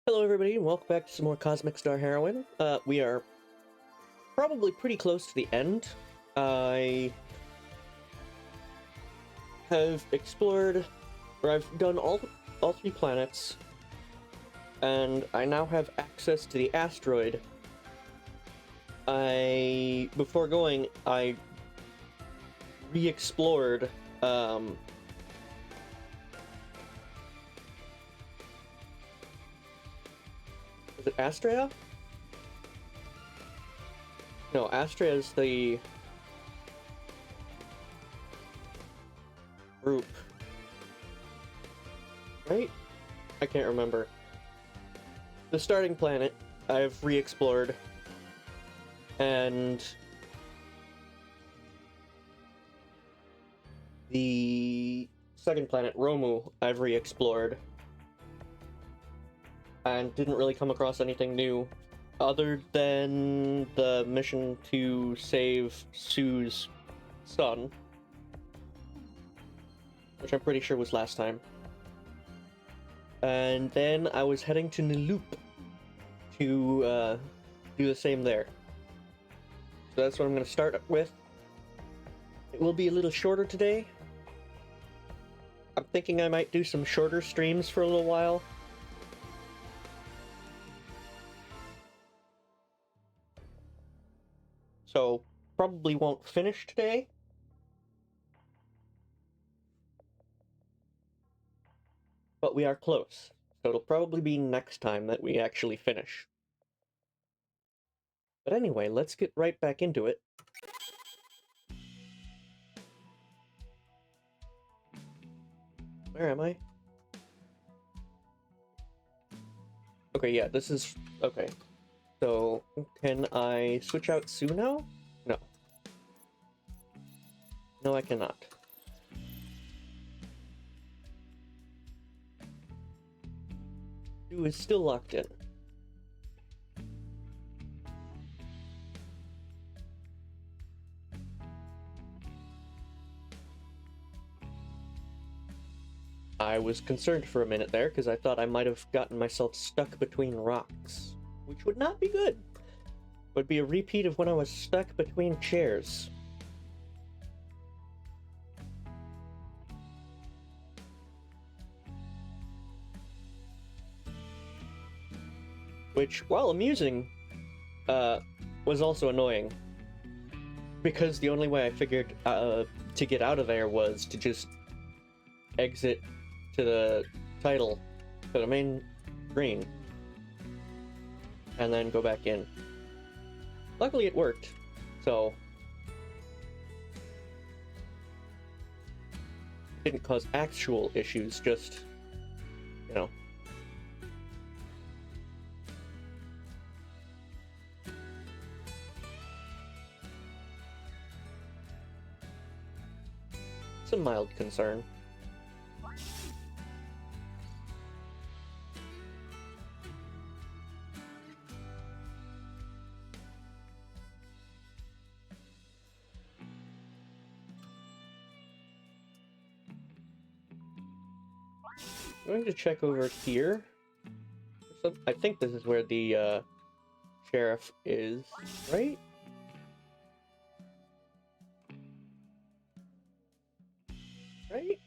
Hello everybody, and welcome back to some more Cosmic Star Heroine. We are probably pretty close to the end. I have explored, or I've done all three planets, and I now have access to the asteroid. Before going, I re-explored, is it Astrea? No, Astrea is the group, right? I can't remember. The starting planet I've re-explored, and the second planet, Romu, I've re-explored, and didn't really come across anything new other than the mission to save Sue's son, which I'm pretty sure was last time. And then I was heading to Niloop to do the same there. So that's what I'm going to start with. It will be a little shorter today. I'm thinking I might do some shorter streams for a little while. So, probably won't finish today. But we are close. So it'll probably be next time that we actually finish. But anyway, let's get right back into it. Where am I? Okay, yeah, this is... okay. So, can I switch out Sue now? No. No, I cannot. Sue is still locked in. I was concerned for a minute there, because I thought I might have gotten myself stuck between rocks, which would not be good. Would be a repeat of when I was stuck between chairs. Which, while amusing, was also annoying. Because the only way I figured to get out of there was to just exit to the title, to the main screen, and then go back in. Luckily it worked, so it didn't cause actual issues, just, you know. Some mild concern. I'm going to check over here. I think this is where the sheriff is, right? Right?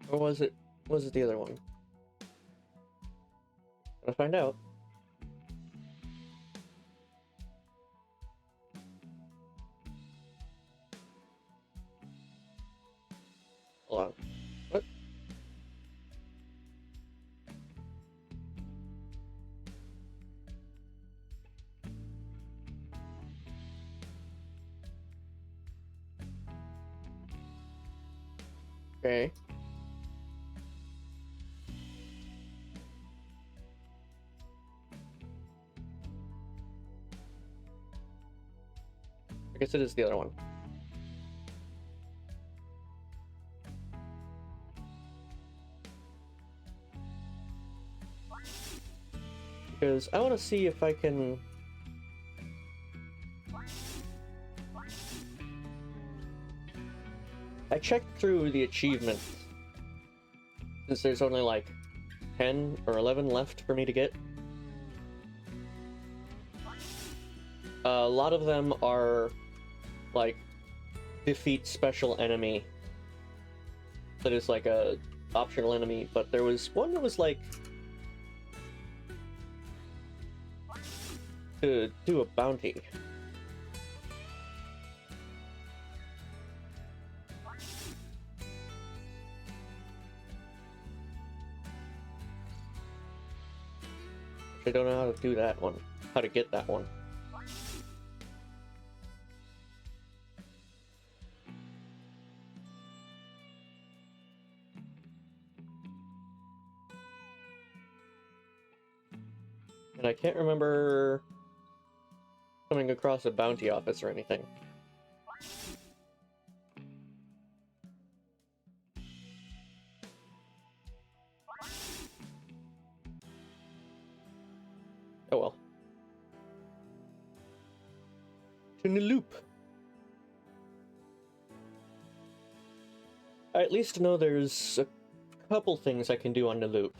Or was it the other one? Gonna find out. Hold on. What? Okay. I guess it is the other one. Because I want to see if I can... I checked through the achievements, since there's only like 10 or 11 left for me to get. A lot of them are like defeat special enemy that is like a optional enemy, but there was one that was like to do a bounty. I don't know how to do that one. How to get that one. And I can't remember coming across a bounty office or anything. Oh well. To Niloop. I at least know there's a couple things I can do on Niloop.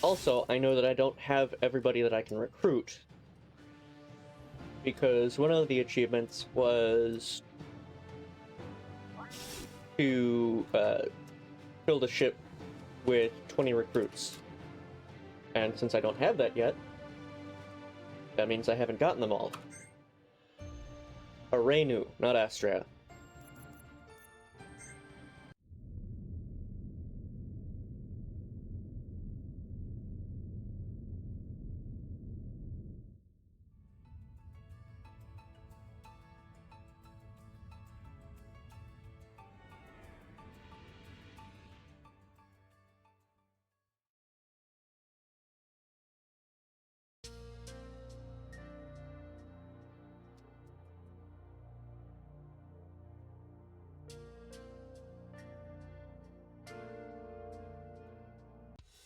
Also, I know that I don't have everybody that I can recruit, because one of the achievements was to fill the ship with 20 recruits. And since I don't have that yet, that means I haven't gotten them all. Arenu, not Astrea.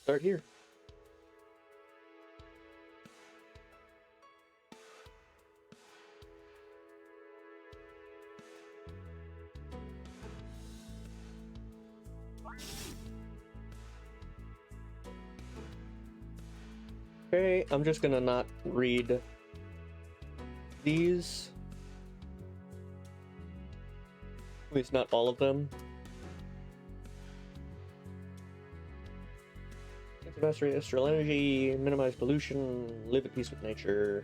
Start here. Okay, I'm just gonna not read these. At least not all of them. Mastery astral energy, minimize pollution, live at peace with nature.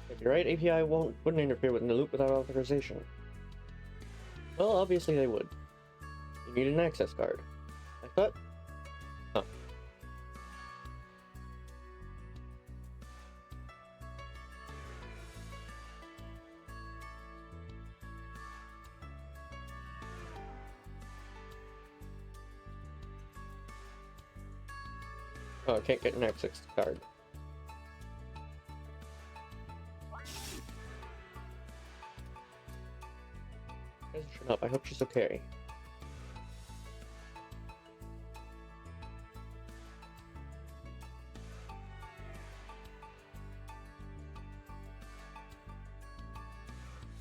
If you're right, API wouldn't interfere with Niloop without authorization. Well, obviously they would. You need an access card. I thought. Huh. Oh, I can't get an access card. Shut up, I hope she's okay.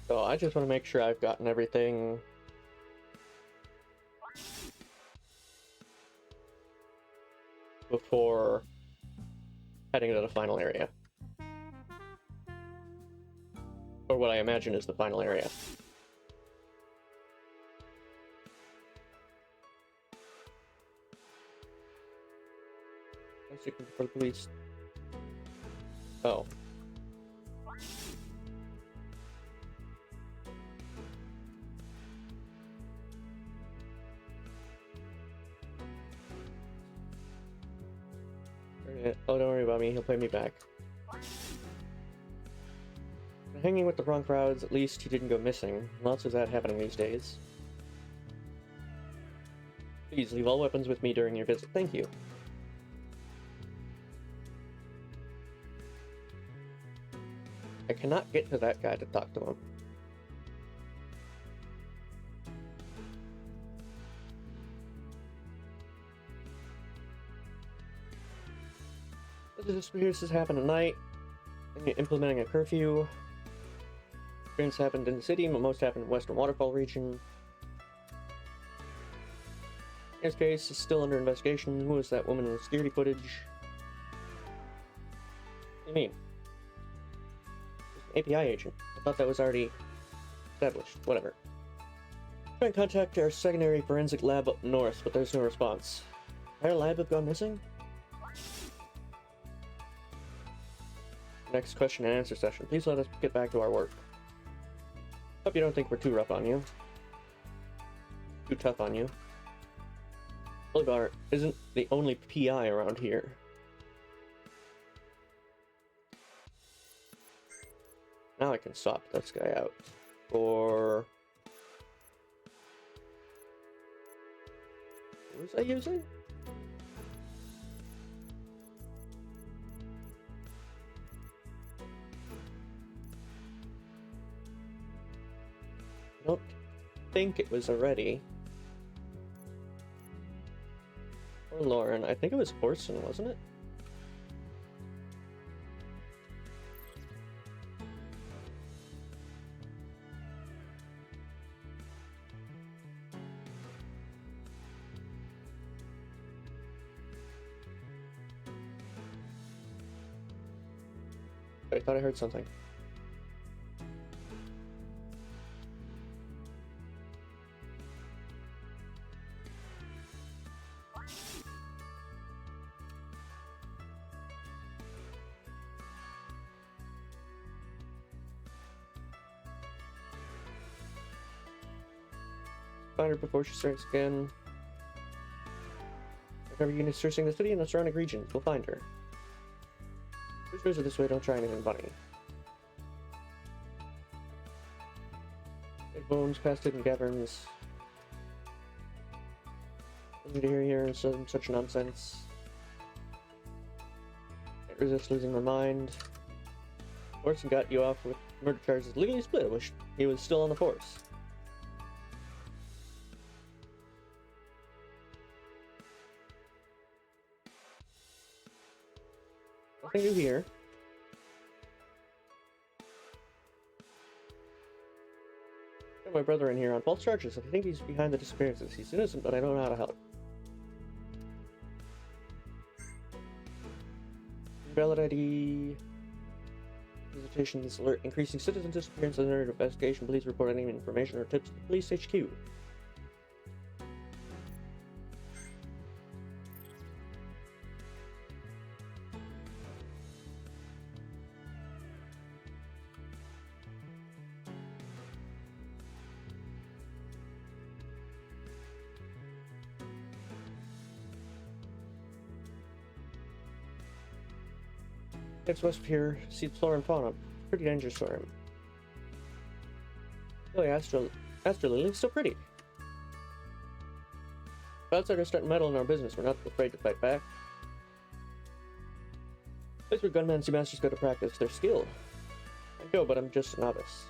So I just want to make sure I've gotten everything before heading to the final area. Or what I imagine is the final area. For the police. Oh. Oh, don't worry about me, he'll pay me back. Hanging with the wrong crowds, at least he didn't go missing. Lots of that happening these days. Please leave all weapons with me during your visit. Thank you. I cannot get to that guy to talk to him. The disappearances happen at night, implementing a curfew. Disappearances happened in the city, but most happened in Western Waterfall region. This case is still under investigation. Who was that woman in the security footage? What do you mean? It's an API agent. I thought that was already established. Whatever. Try and contact our secondary forensic lab up north, but there's no response. Our lab have gone missing? Next question and answer session. Please let us get back to our work. Hope you don't think we're too rough on you. Too tough on you. Bolivar isn't the only PI around here. Now I can swap this guy out for... What was I using? I don't think it was already. Or Lauren. I think it was Orson, wasn't it? I thought I heard something. Find her before she strikes again. Whenever units searching the city and the surrounding regions, we'll find her. Visitors are this way, don't try anything funny. Big bones past hidden caverns. Nothing to hear here and such nonsense. Can't resist losing my mind. Orson got you off with murder charges legally split. I wish he was still on the force. Nothing new here. Got my brother in here on false charges. I think he's behind the disappearances. He's innocent, but I don't know how to help. Valid ID. Visitations alert. Increasing citizen disappearance under investigation. Please report any information or tips to Police HQ. Next west of here, see flora and fauna. Pretty dangerous for him. Oh yeah, Astro Lily's so pretty. If outsiders start meddling in our business, we're not afraid to fight back. Place where gunmen see masters go to practice their skill. I go, but I'm just a novice.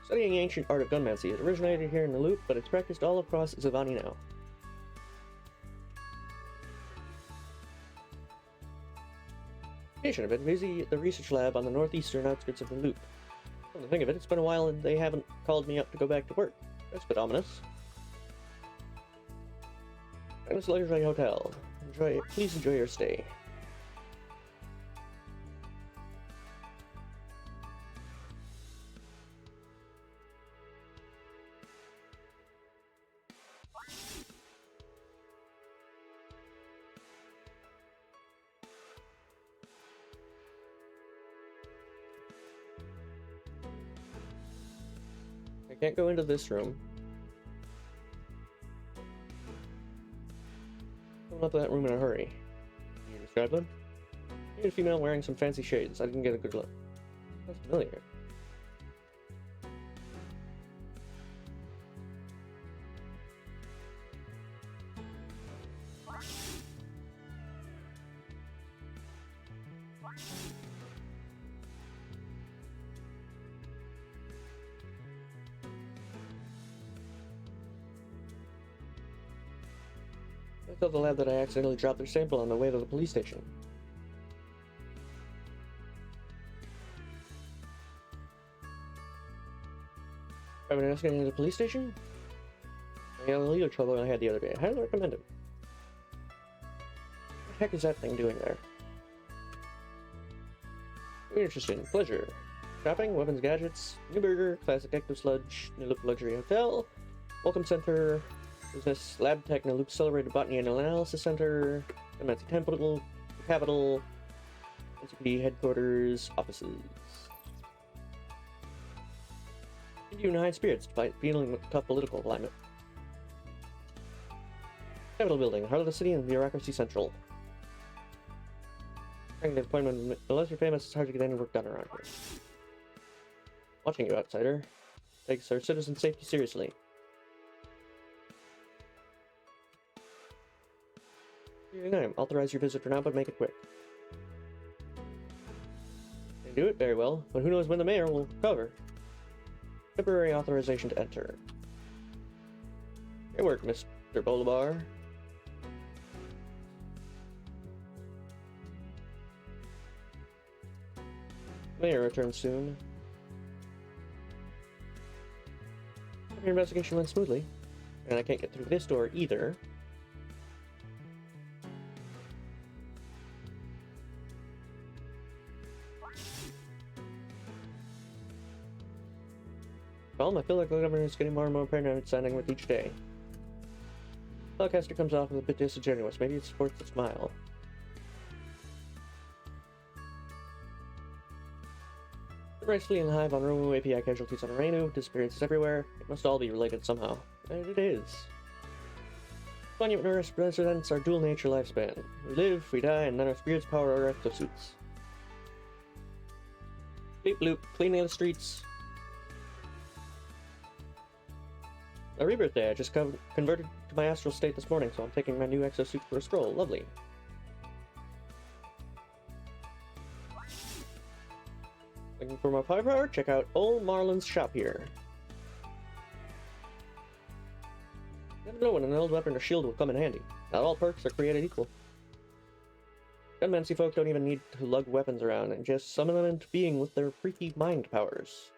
Studying the ancient art of gunmancy. It originated here in the Loop, but it's practiced all across Zavani now. I've been busy at the research lab on the northeastern outskirts of the Loop. Come to think of it, it's been a while and they haven't called me up to go back to work. That's a bit ominous. Magnus Luxury Hotel. Please enjoy your stay. I can't go into this room. Going up to that room in a hurry. Can you describe them? Need a female wearing some fancy shades. I didn't get a good look. That's familiar. I told the lab that I accidentally dropped their sample on the way to the police station. I've been asking at the police station? I got a little trouble I had the other day. I highly recommend it. What the heck is that thing doing there? Interesting. Pleasure. Shopping, weapons, gadgets, new burger, classic active sludge, new loop luxury hotel, welcome center, business, lab tech, new loop celebrated botany and analysis center, MNC temple, capital, NCPD headquarters, offices. You in high spirits despite dealing with the tough political climate. Capitol building, heart of the city and bureaucracy central. Trying the appointment, unless you're famous, it's hard to get any work done around here. Watching you, outsider. Takes our citizen safety seriously. Your name. Authorize your visit for now, but make it quick. They do it very well, but who knows when the mayor will cover. Temporary authorization to enter. Great work, Mr. Bolivar. Mayor returns soon. Your investigation went smoothly, and I can't get through this door either. Well, I feel like the government is getting more and more paranoid sounding with each day. Spellcaster comes off as a bit disingenuous. Maybe it supports the smile. The rice fleeing hive on Romu, API casualties on Arenu, disappearances everywhere. It must all be related somehow. And it is. Monument Earth represents our dual nature lifespan. We live, we die, and then our spirits power our exosuits. Bleep bloop, cleaning the streets. A rebirth day. I just converted to my astral state this morning, so I'm taking my new exosuit for a stroll. Lovely. Looking for more firepower? Check out Old Marlin's shop here. Never know when an old weapon or shield will come in handy. Not all perks are created equal. Gunmancy folk don't even need to lug weapons around and just summon them into being with their freaky mind powers.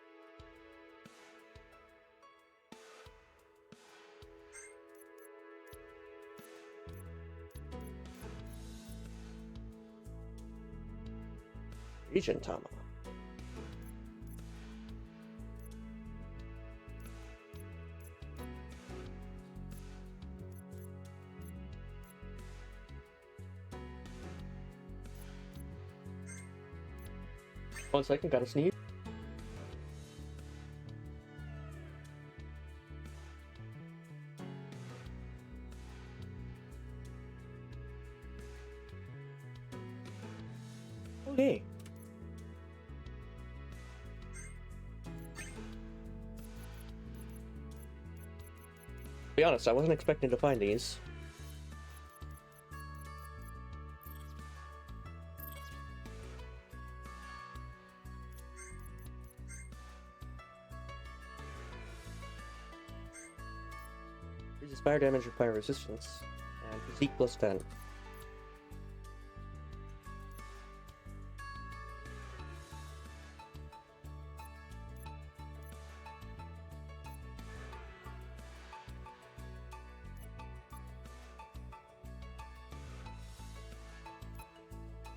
Region Tama. 1 second, gotta sneeze. Okay. To be honest, I wasn't expecting to find these. Increases fire damage and fire resistance, and physique plus 10.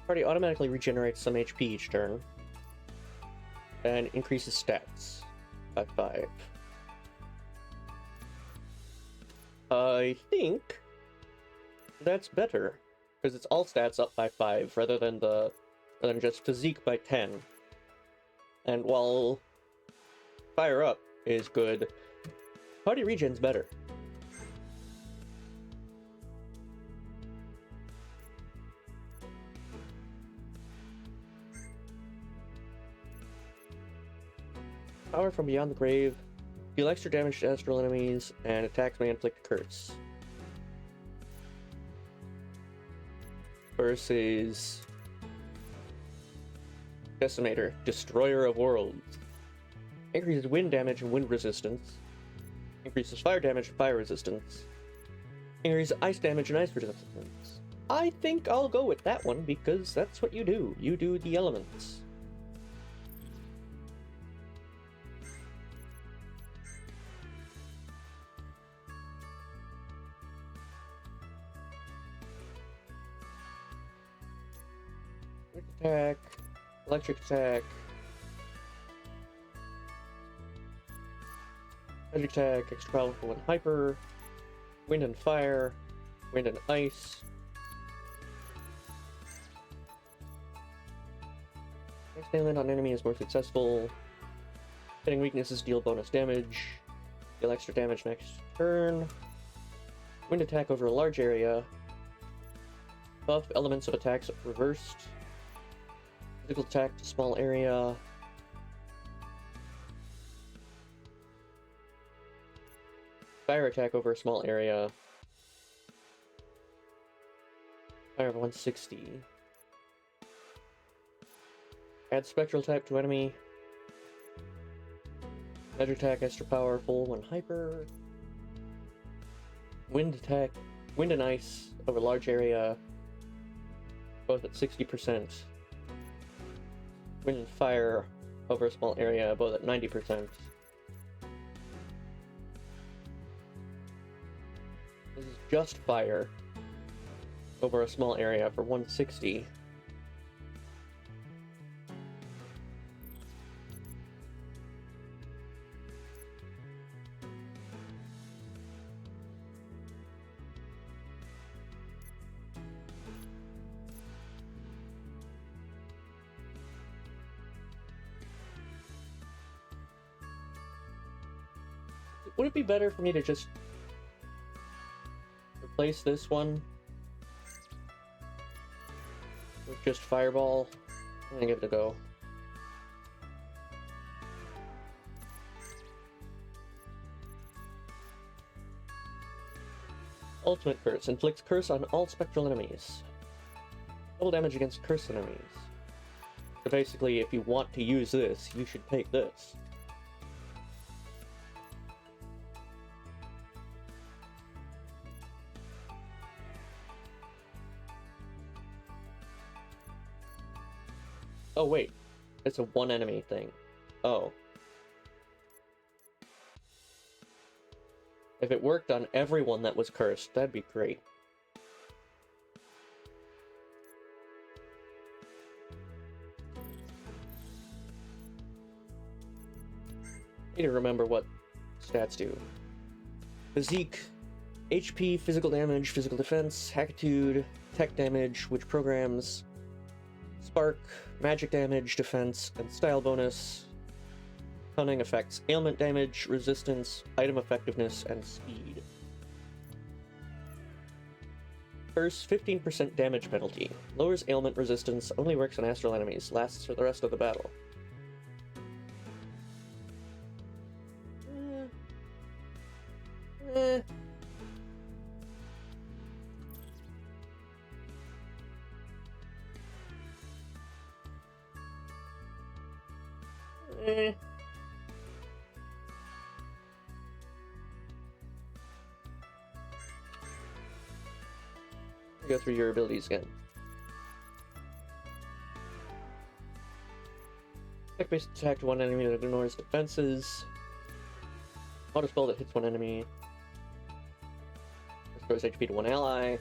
Party automatically regenerates some HP each turn, and increases stats by 5. I think that's better, because it's all stats up by 5 rather than just physique by 10. And while fire up is good, party regen's better. Power from beyond the grave. Deal extra damage to astral enemies, and attacks may inflict a curse. Versus Decimator, Destroyer of Worlds. Increases wind damage and wind resistance. Increases fire damage and fire resistance. Increases ice damage and ice resistance. I think I'll go with that one because that's what you do. You do the elements. Attack, electric attack, magic attack, extra powerful and hyper, wind and fire, wind and ice. Next ailment on enemy is more successful. Hitting weaknesses deal bonus damage. Deal extra damage next turn. Wind attack over a large area. Buff elements of attacks reversed. Physical attack to small area. Fire attack over a small area. Fire of 160. Add spectral type to enemy. Magic attack extra powerful when hyper. Wind attack, wind and ice over large area, both at 60%. Wind and fire over a small area, both at 90%. This is just fire over a small area for 160. Would it be better for me to just replace this one with just Fireball? I'm gonna give it a go. Ultimate Curse. Inflicts curse on all spectral enemies. Double damage against cursed enemies. So basically, if you want to use this, you should take this. Oh wait, it's a one enemy thing. Oh. If it worked on everyone that was cursed, that'd be great. Need to remember what stats do. Physique, HP, physical damage, physical defense, hackitude, tech damage, which programs, spark, magic damage, defense, and style bonus. Cunning affects ailment damage, resistance, item effectiveness, and speed. Curse, 15% damage penalty. Lowers ailment resistance, only works on astral enemies, lasts for the rest of the battle. Go through your abilities again. Tech-based attack to one enemy that ignores defenses. Auto spell that hits one enemy. Restores HP to one ally.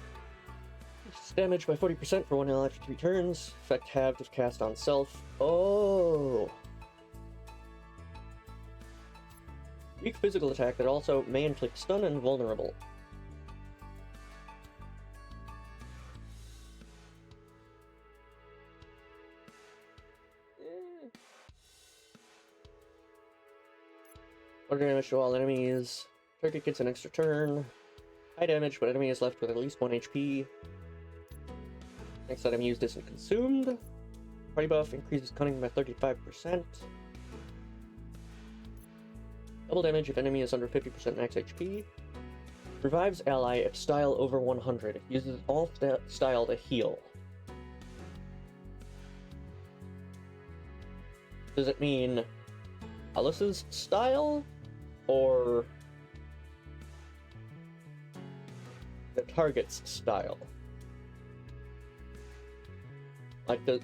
Increases damage by 40% for one ally after 3 turns. Effect halved if cast on self. Oh! Weak physical attack that also may inflict stun and vulnerable. Order damage to all enemies. Target gets an extra turn. High damage, but enemy is left with at least 1 HP. Next item used isn't consumed. Party buff increases cunning by 35%. Double damage if enemy is under 50% max HP. Revives ally if style over 100. Uses all style to heal. Does it mean Alice's style? Or the target's style? Like the...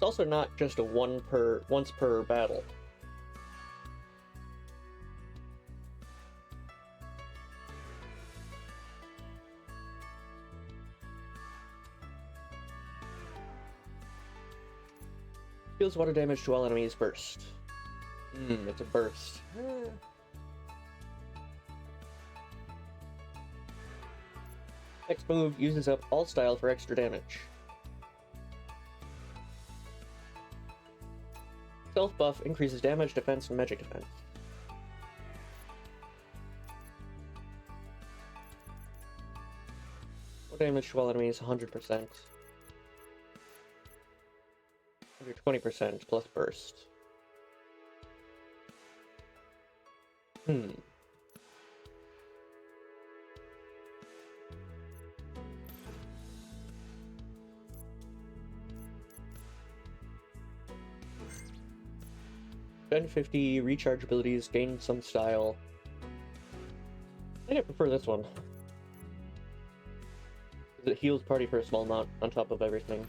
It's also not just a once per battle. Deals water damage to all enemies burst. It's a burst. Next move uses up all style for extra damage. Self buff increases damage, defense, and magic defense. What damage to all enemies? 100%. Under 20% plus burst. 1050 recharge abilities, gain some style. I think I prefer this one. It heals party for a small amount on top of everything.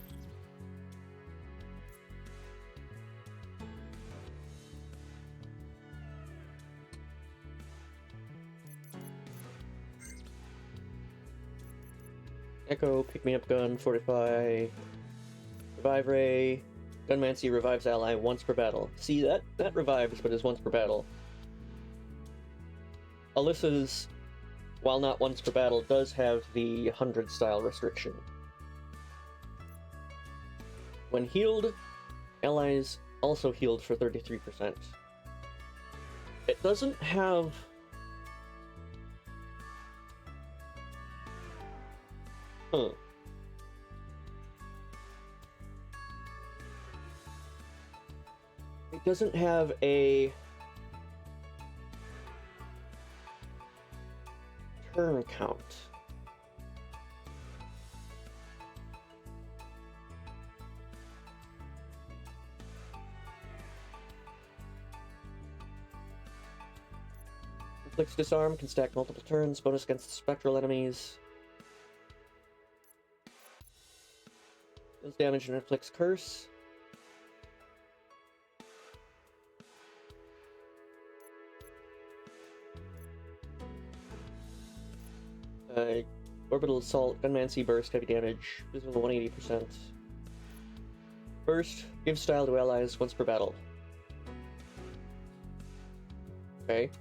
Echo, Pick Me Up Gun, Fortify, Revive Ray, Gunmancy revives ally once per battle. See, that revives, but is once per battle. Alyssa's, while not once per battle, does have the 100 style restriction. When healed, allies also healed for 33%. It doesn't have... It doesn't have a turn count. Inflicts disarm, can stack multiple turns, bonus against spectral enemies. Deals damage and inflicts curse. Orbital Assault, Gunmancy Burst, heavy damage, visible 180%. Burst, gives style to allies once per battle. Okay.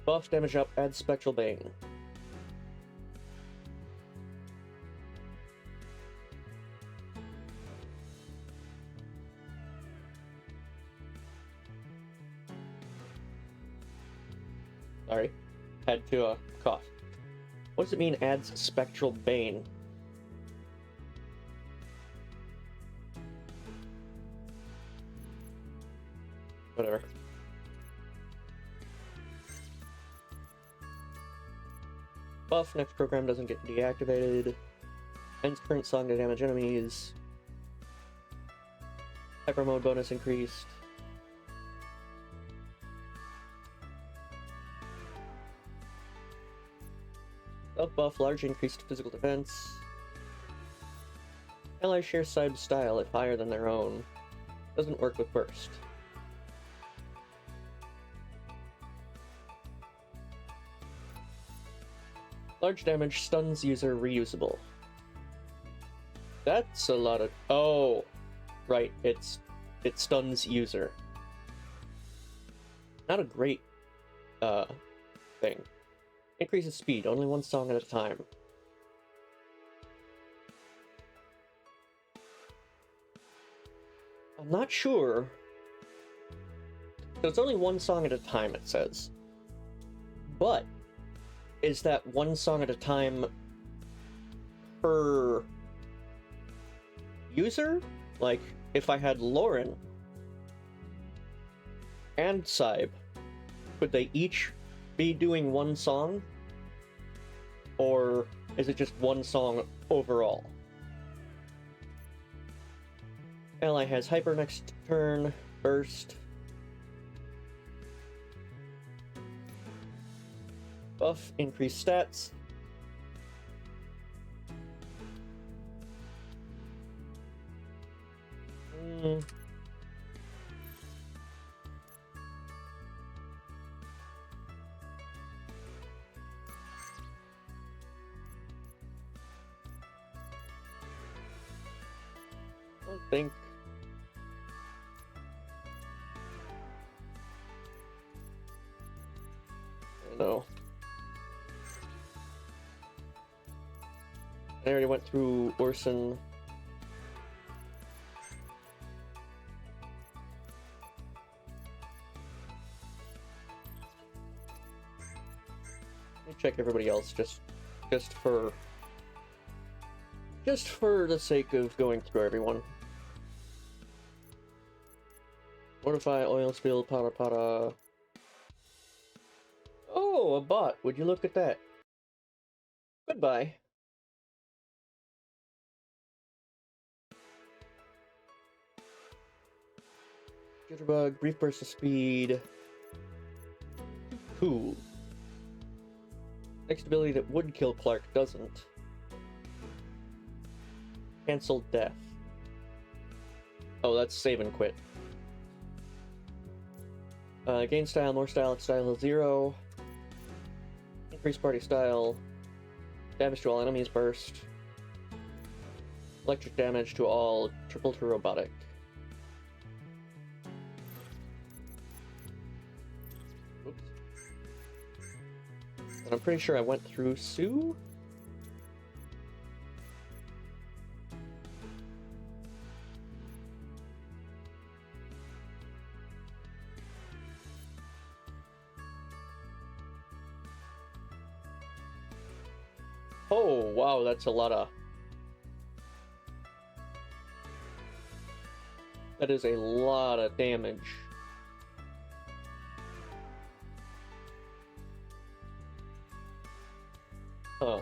Buff, damage up, adds Spectral Bane. Sorry, had to cough. What does it mean, adds Spectral Bane? Whatever. Buff, next program doesn't get deactivated. Ends current song to damage enemies. Hyper mode bonus increased. Self buff, large increased physical defense. Allies share side style if higher than their own. Doesn't work with burst. Large damage, stuns user, reusable. That's a lot of... Oh! Right, it stuns user. Not a great, thing. Increases speed, only one song at a time. I'm not sure. So it's only one song at a time, it says. But, is that one song at a time per user? Like, if I had Lauren and Saib, could they each be doing one song? Or is it just one song overall? Ally has Hyper next turn, Burst. Buff, increased stats. think. I don't know. I already went through Orson. Let me check everybody else just for the sake of going through everyone. Mortify, oil spill, para. Oh, a bot. Would you look at that? Goodbye. Jitterbug, brief burst of speed. Cool. Next ability that would kill Clark doesn't. Cancel death. Oh, that's save and quit. Gain style, more style at style 0. Increase party style. Damage to all enemies burst. Electric damage to all, triple to robotic. Oops. And I'm pretty sure I went through Sue? Oh, wow, that's a lot of... That is a lot of damage. Huh.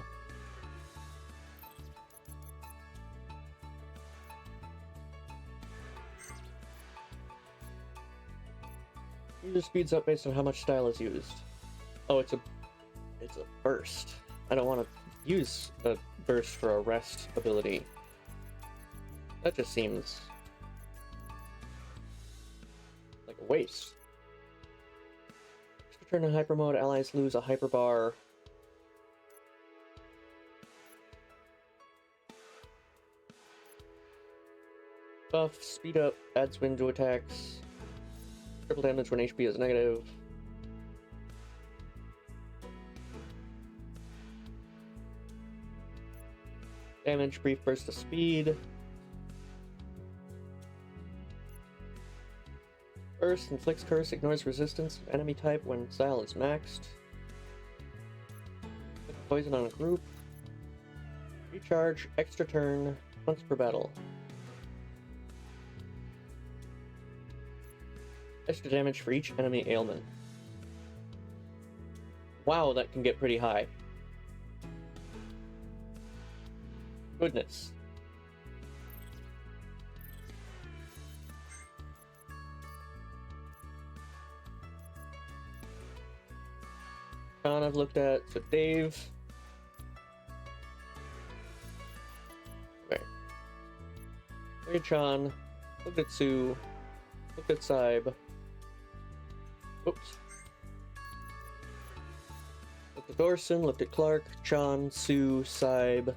User speeds up based on how much style is used. Oh, it's a burst. I don't want to use a burst for a rest ability. That just seems like a waste. Just return to hyper mode, allies lose a hyper bar. Buff, speed up, adds wind to attacks. Triple damage when HP is negative. Damage, brief burst of speed. Burst inflicts curse, ignores resistance of enemy type when style is maxed. Put poison on a group. Recharge, extra turn, once per battle. Extra damage for each enemy ailment. Wow, that can get pretty high. Goodness. John I've looked at, so Dave. Okay. Look at John, looked at Sue, looked at Saib. Oops. Looked at Orson, looked at Clark, Chan, Sue, Saib.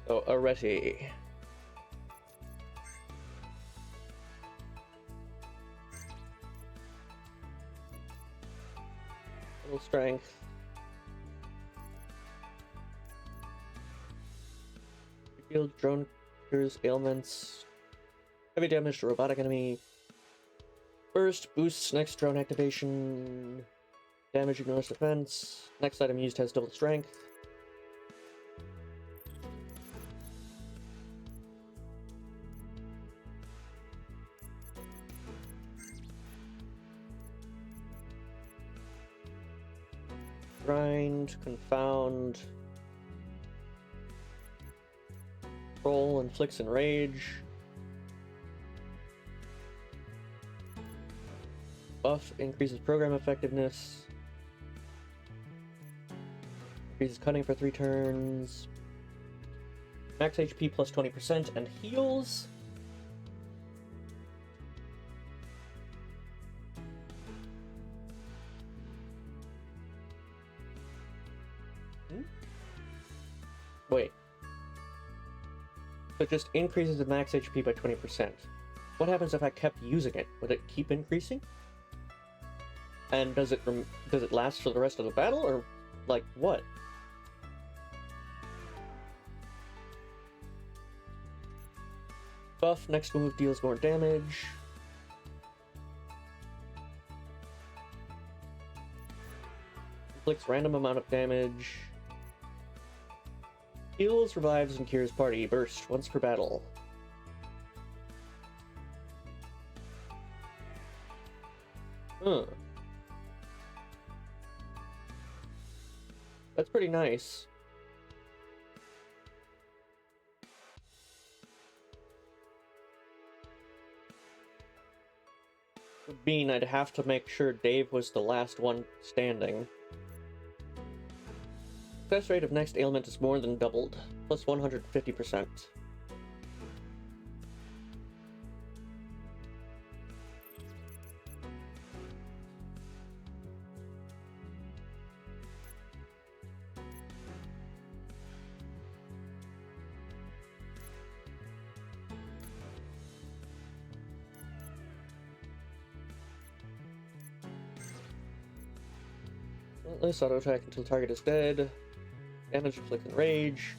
So, Areti. Little strength. Field drone cures ailments. Heavy damage to robotic enemy. Burst boosts next drone activation. Damage ignores defense. Next item used has double strength. Grind, confound. Roll, inflicts enrage. Buff increases program effectiveness. Increases cutting for 3 turns. Max HP plus 20% and heals. Wait. So it just increases the max HP by 20%. What happens if I kept using it? Would it keep increasing? And does it last for the rest of the battle, or like what? Buff, next move deals more damage. Inflicts random amount of damage. Heals, revives, and cures party. Burst once per battle. Huh. That's pretty nice. Would mean I'd have to make sure Dave was the last one standing. Success rate of next ailment is more than doubled, plus 150%. This auto attack until target is dead. Damage inflicted rage.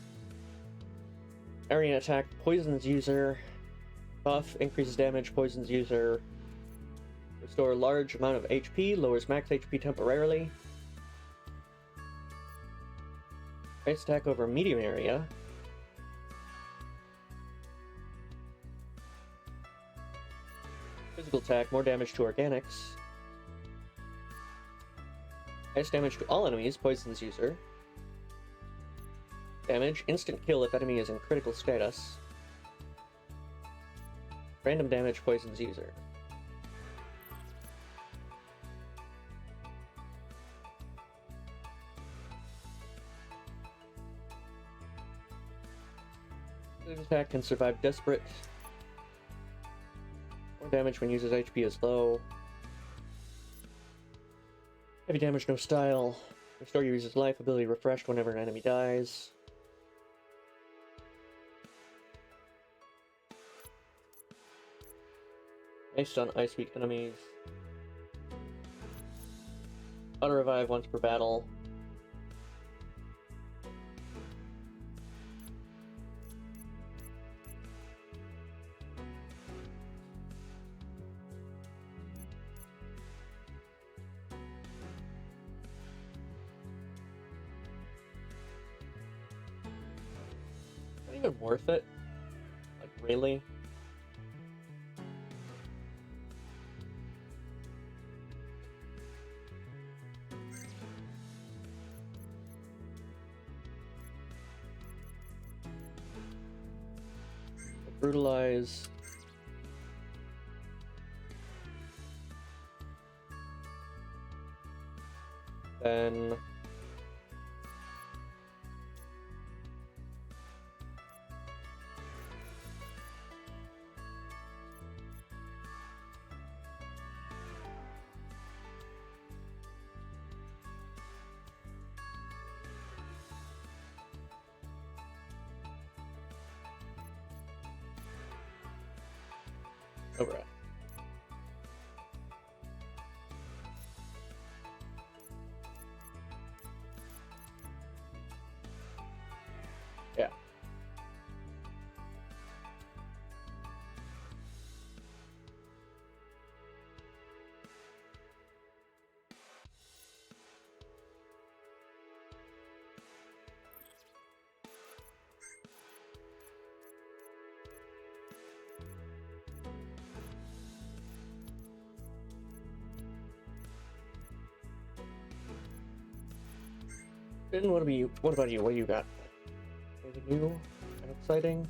Area attack poisons user. Buff increases damage, poisons user. Restore a large amount of HP, lowers max HP temporarily. Ice attack over medium area. Physical attack, more damage to organics. Ice damage to all enemies, poisons user. Damage, instant kill if enemy is in critical status. Random damage, poisons user. This attack can survive desperate. More damage when user's HP is low. Heavy damage, no style. Restore your user's life, ability refreshed whenever an enemy dies. Based on ice weak enemies. Auto revive once per battle. Not even worth it. Like, really? Brutalize. Then override. Yeah. Ben, what about you? What about you? What do you got? Anything new and exciting?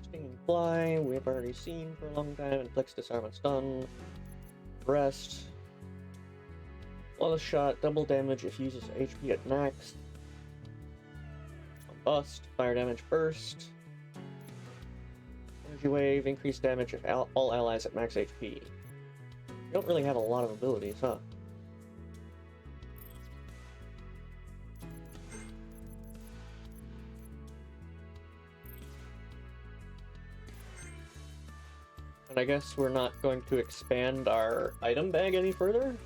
Sting and fly, we have already seen for a long time. Inflicts disarm and stun. Rest. Flawless shot, double damage if uses HP at max. Bust, fire damage burst. Energy wave, increased damage if all allies at max HP. You don't really have a lot of abilities, huh? And I guess we're not going to expand our item bag any further?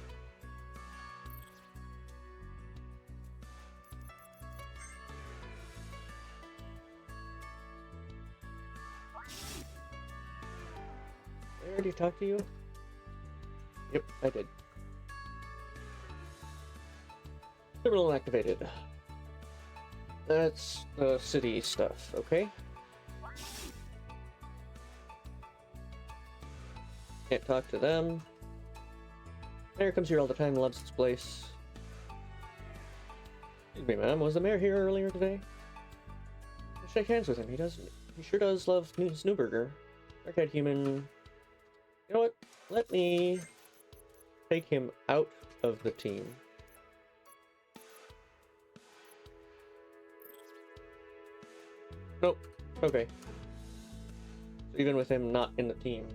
Did I already talk to you? Yep, I did. Terminal activated. That's the city stuff, okay? Can't talk to them. Mayor comes here all the time and loves this place. Excuse me, ma'am. Was the mayor here earlier today? I shake hands with him. He sure does love his new burger. Dark-eyed human. You know what? Let me take him out of the team. Nope. Okay. So even with him not in the team.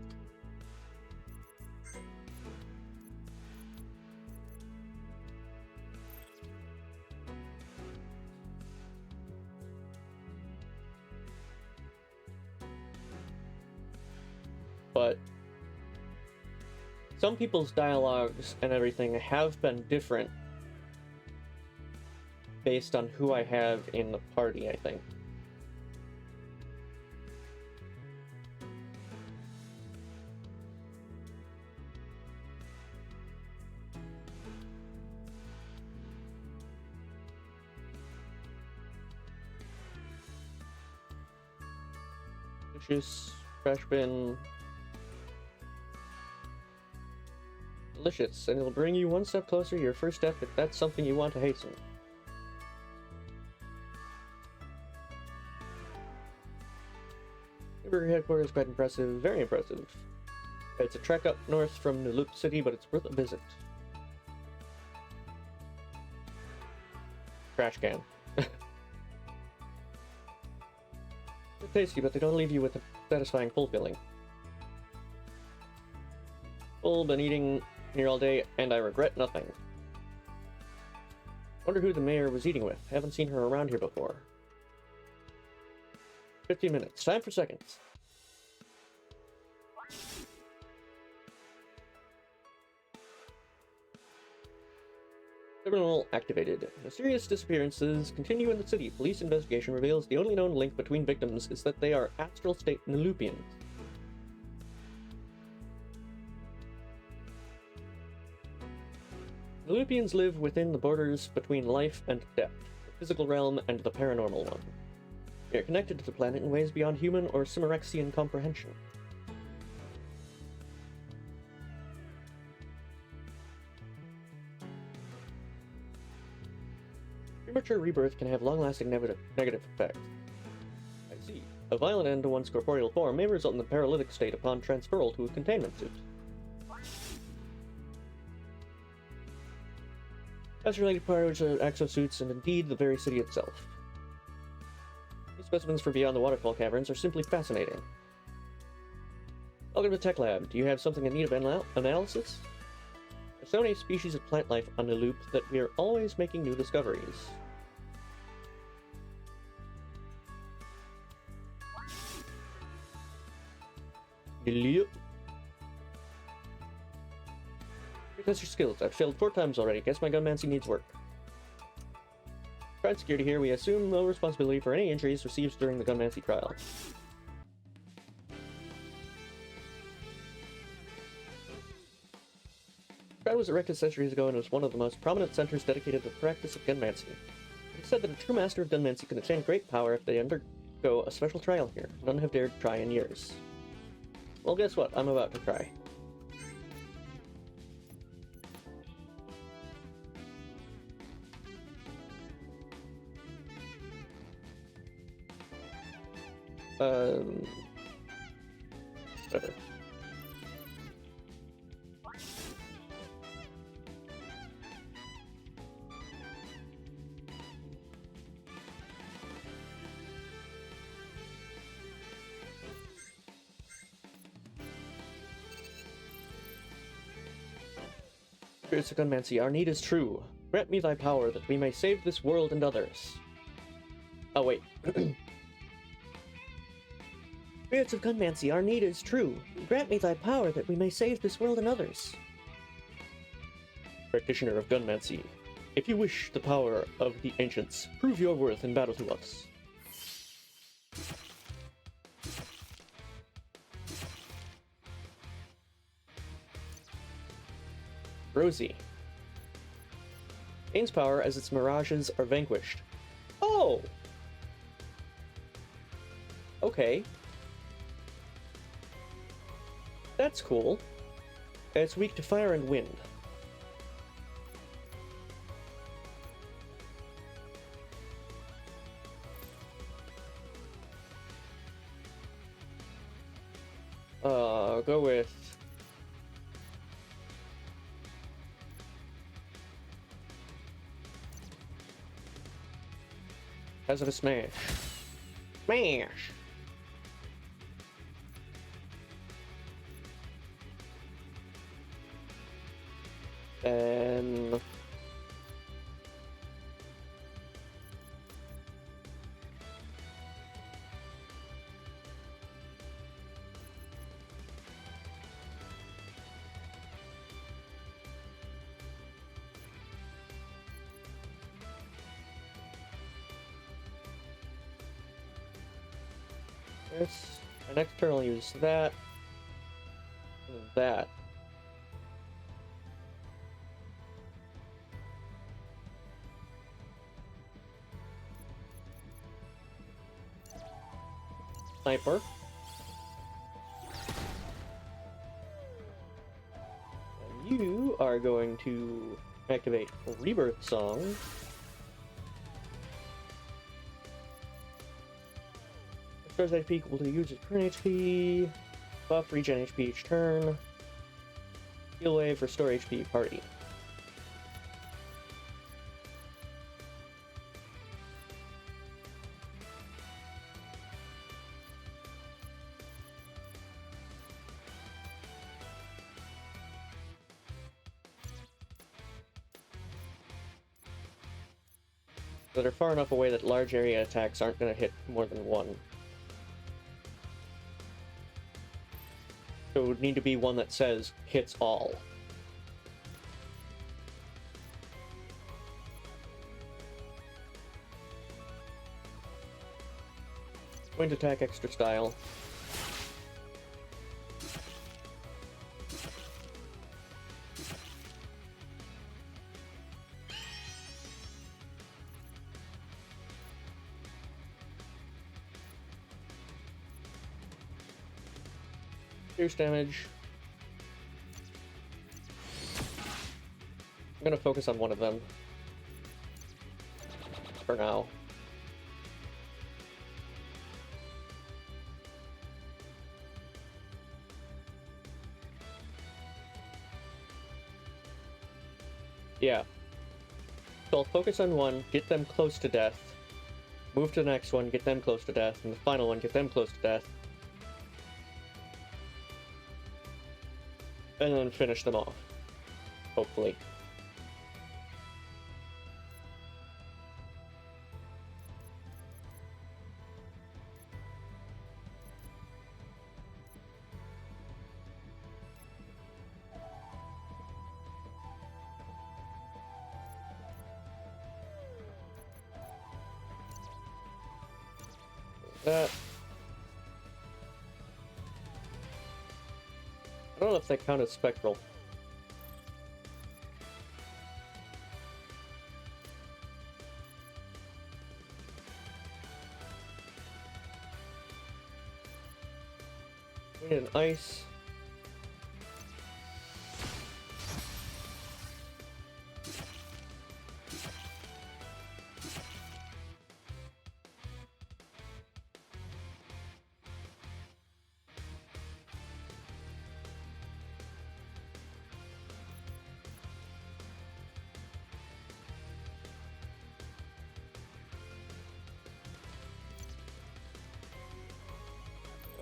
But some people's dialogues and everything have been different based on who I have in the party, I think. Delicious, trash bin. Delicious, and it'll bring you one step closer to your first step if that's something you want to hasten. Burger headquarters, quite impressive, very impressive. It's a trek up north from Naloop City, but it's worth a visit. Trash can. They're tasty, but they don't leave you with a satisfying full feeling. Full, been eating here all day, and I regret nothing. Wonder who the mayor was eating with. Haven't seen her around here before. 15 minutes. Time for seconds. Terminal activated. Mysterious disappearances continue in the city. Police investigation reveals the only known link between victims is that they are astral state Naloopians. Naloopians live within the borders between life and death, the physical realm and the paranormal one. They are connected to the planet in ways beyond human or Cimerexian comprehension. Premature rebirth can have long-lasting negative effects. I see. A violent end to one's corporeal form may result in the paralytic state upon transferal to a containment suit. As related parts are exosuits and indeed the very city itself. These specimens from beyond the waterfall caverns are simply fascinating. Welcome to Tech Lab. Do you have something in need of analysis? There's so many species of plant life on the loop that we are always making new discoveries. Yep. Test your skills. I've failed 4 times already. Guess my gunmancy needs work. Tried security here. We assume no responsibility for any injuries received during the gunmancy trial. The trial was erected centuries ago and was one of the most prominent centers dedicated to the practice of gunmancy. It is said that a true master of gunmancy can attain great power if they undergo a special trial here. None have dared try in years. Well, guess what? I'm about to try. Whatever. Spirits of Gunmancy, our need is true. Grant me thy power that we may save this world and others. Oh, wait. Spirits Spirits of Gunmancy, our need is true. Grant me thy power that we may save this world and others. Practitioner of Gunmancy, if you wish the power of the ancients, prove your worth in battle to us. Rosie. Gains power as its mirages are vanquished. Oh! Okay. That's cool. It's weak to fire and wind. Go with... Hazardous Smash. Smash! And... this. My next turn I'll use that. And that. Sniper. And you are going to activate Rebirth Song. Restores HP equal to user's current HP. Buff, regen HP each turn. Heal wave, restore HP party. So they're far enough away that large area attacks aren't going to hit more than one. So it would need to be one that says hits all. Wind attack extra style. Pierce damage. I'm gonna focus on one of them for now. Yeah. So I'll focus on one, get them close to death, move to the next one, get them close to death, and the final one, get them close to death. And then finish them off. Hopefully. That. I don't know if that count as spectral. We need an ice.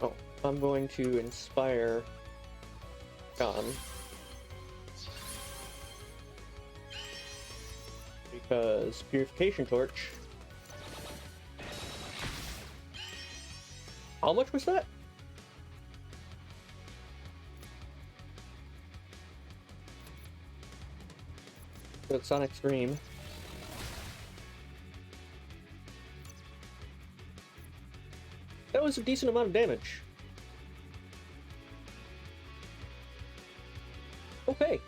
Oh, I'm going to inspire Gon. Because Purification Torch. How much was that? Go Sonic Scream. That was a decent amount of damage. Okay.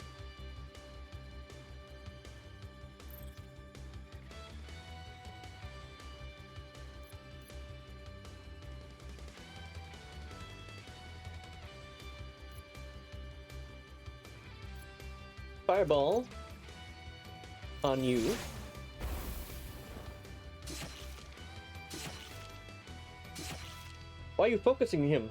Fireball on you. Why are you focusing him?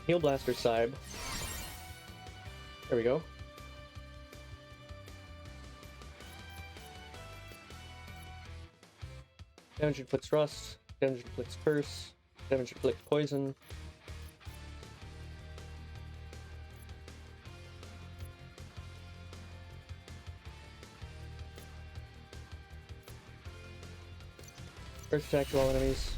Heal Blaster Cybe. There we go. Damage inflicts Rust. Damage inflicts Curse. Damage inflicts Poison. First attack to all enemies.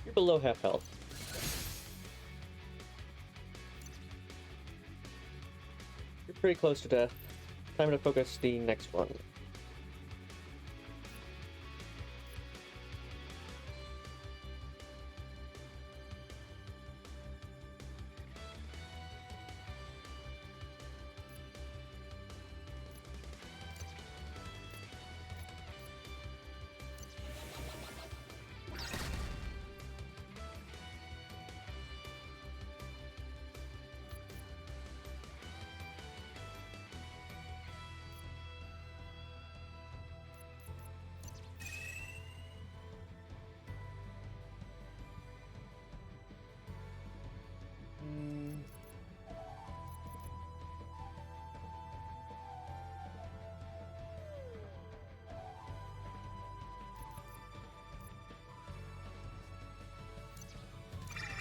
You're below half health. You're pretty close to death. Time to focus the next one.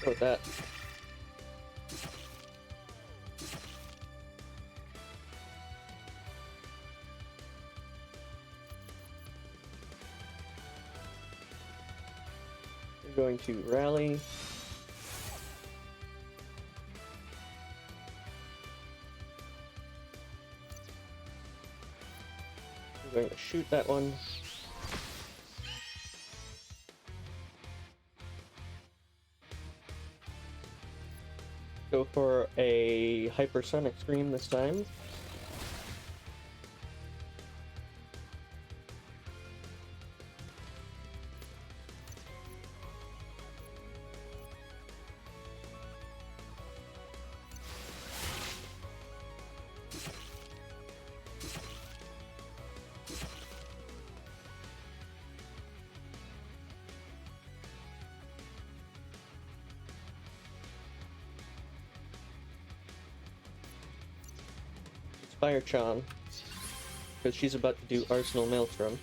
Go with that. We're going to rally. I'm going to shoot that one. Go for a hypersonic scream this time. Fire-chan, because she's about to do Arsenal Maelstrom.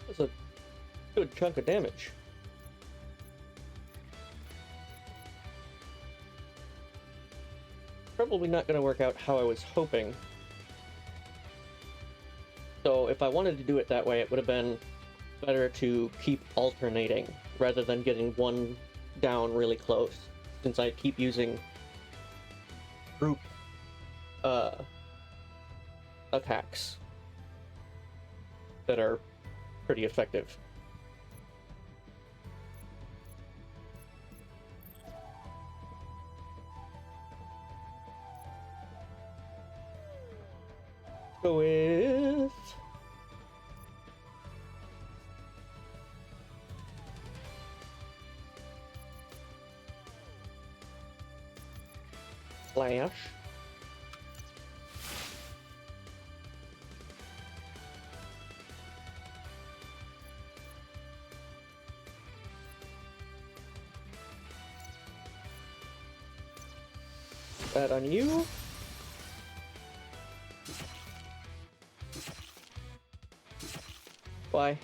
That's a good chunk of damage. Probably not going to work out how I was hoping. So if I wanted to do it that way, it would have been better to keep alternating rather than getting one down really close, since I keep using group attacks that are pretty effective. Go with Flash. That on you. Why?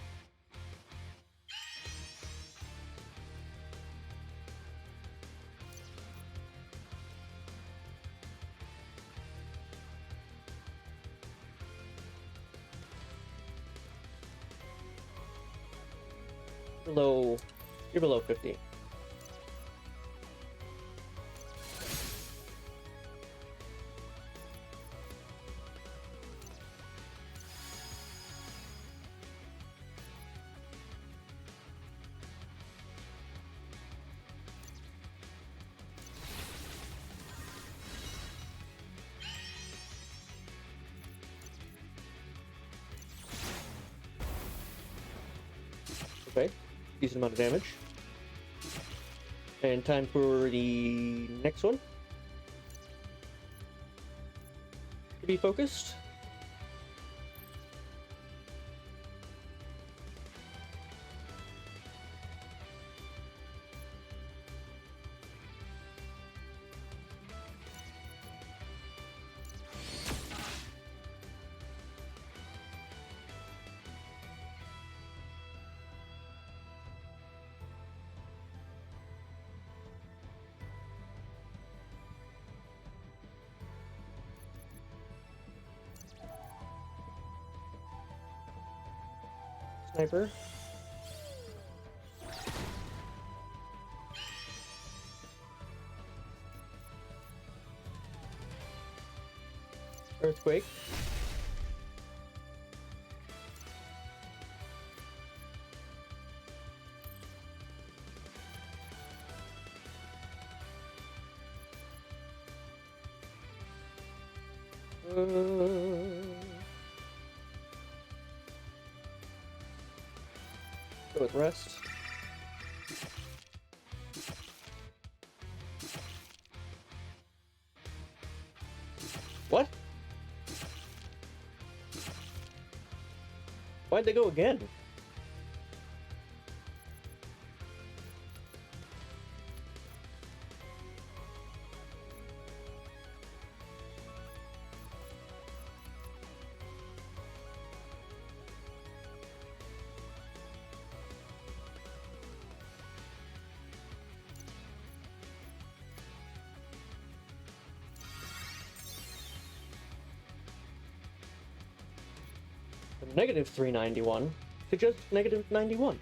Below, you're below 50. Okay, decent amount of damage. And time for the next one to be focused. Sniper. Earthquake. Go with rest. What? Why'd they go again? From negative 391 to just negative 91.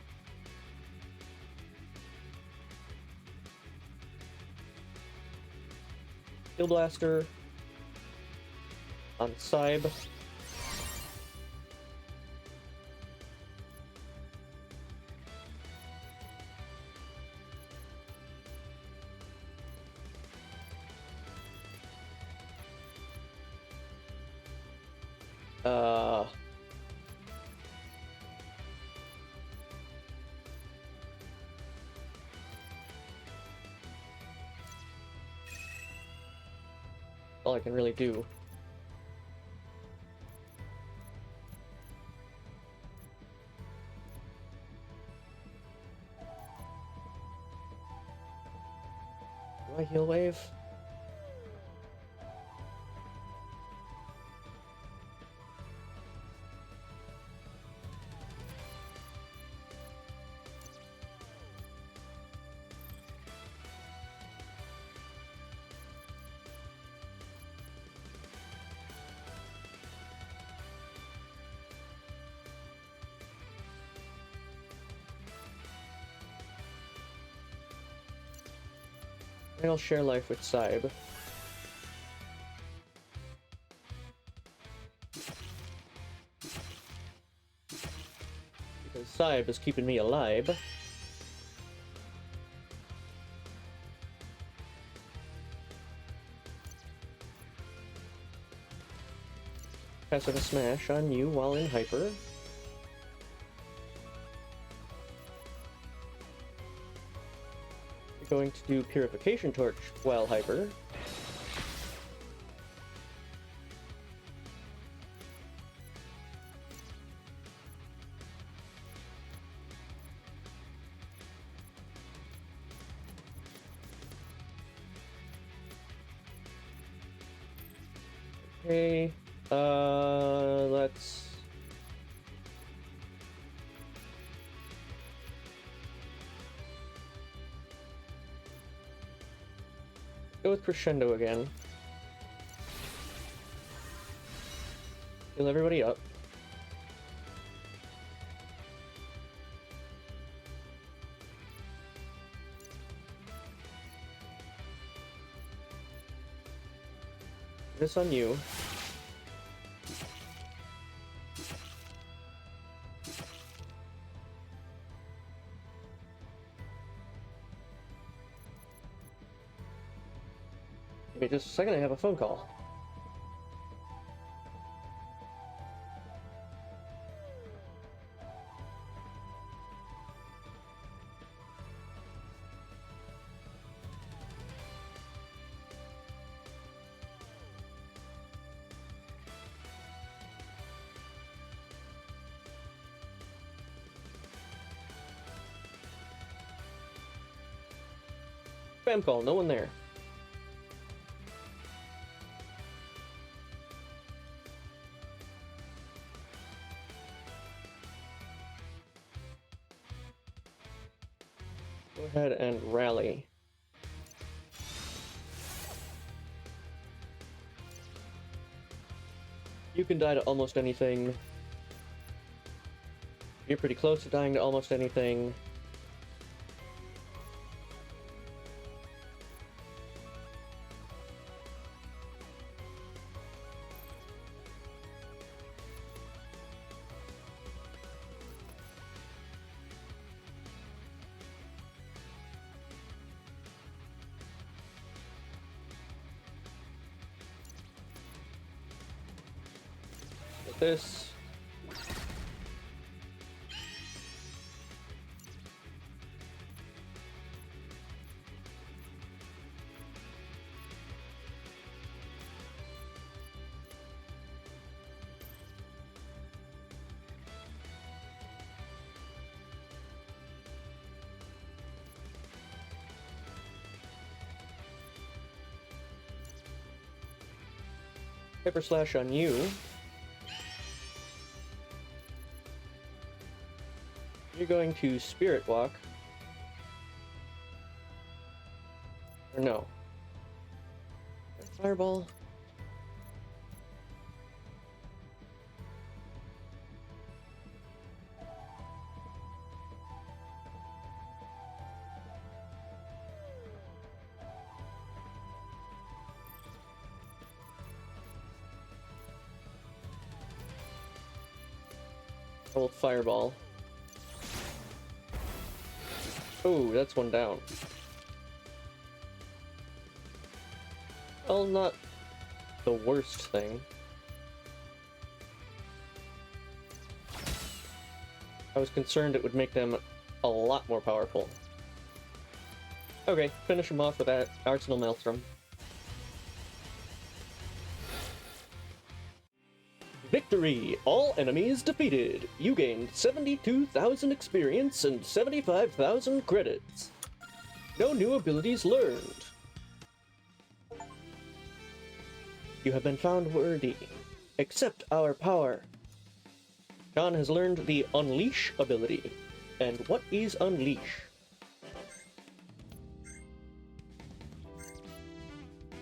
Steel Blaster on Cybe. All I can really do. Do I heal wave? I'll share life with Cybe. Because Cybe is keeping me alive. Passive Smash on you while in Hyper. You're going to do Purification Torch while Hyper. Okay, let's... go with Crescendo again. Heal everybody up. This on you. Give me just a second, I have a phone call. Spam call, no one there. Go ahead and rally. You can die to almost anything. You're pretty close to dying to almost anything. With this. Hyper Slash on you. You're going to Spirit Walk. Or no. Fireball. Old Fireball. Oh, that's one down. Well, not the worst thing. I was concerned it would make them a lot more powerful. Okay, finish them off with that Arsenal Maelstrom. Victory! All enemies defeated! You gained 72,000 experience and 75,000 credits. No new abilities learned. You have been found worthy. Accept our power. John has learned the Unleash ability. And what is Unleash?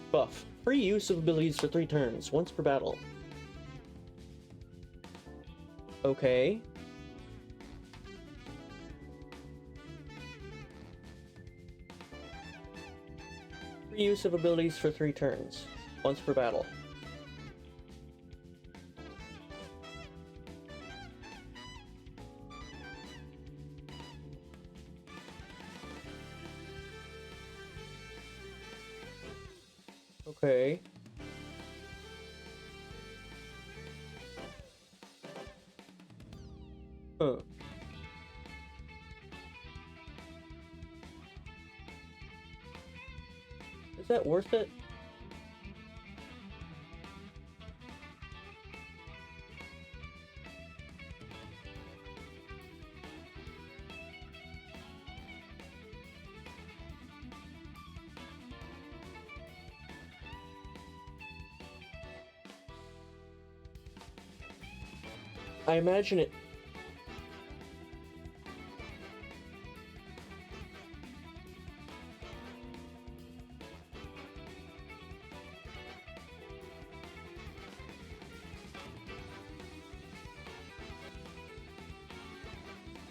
Buff. Free use of abilities for 3 turns, once per battle. Okay. Free use of abilities for 3 turns, once per battle. Okay. that worth it? I imagine it.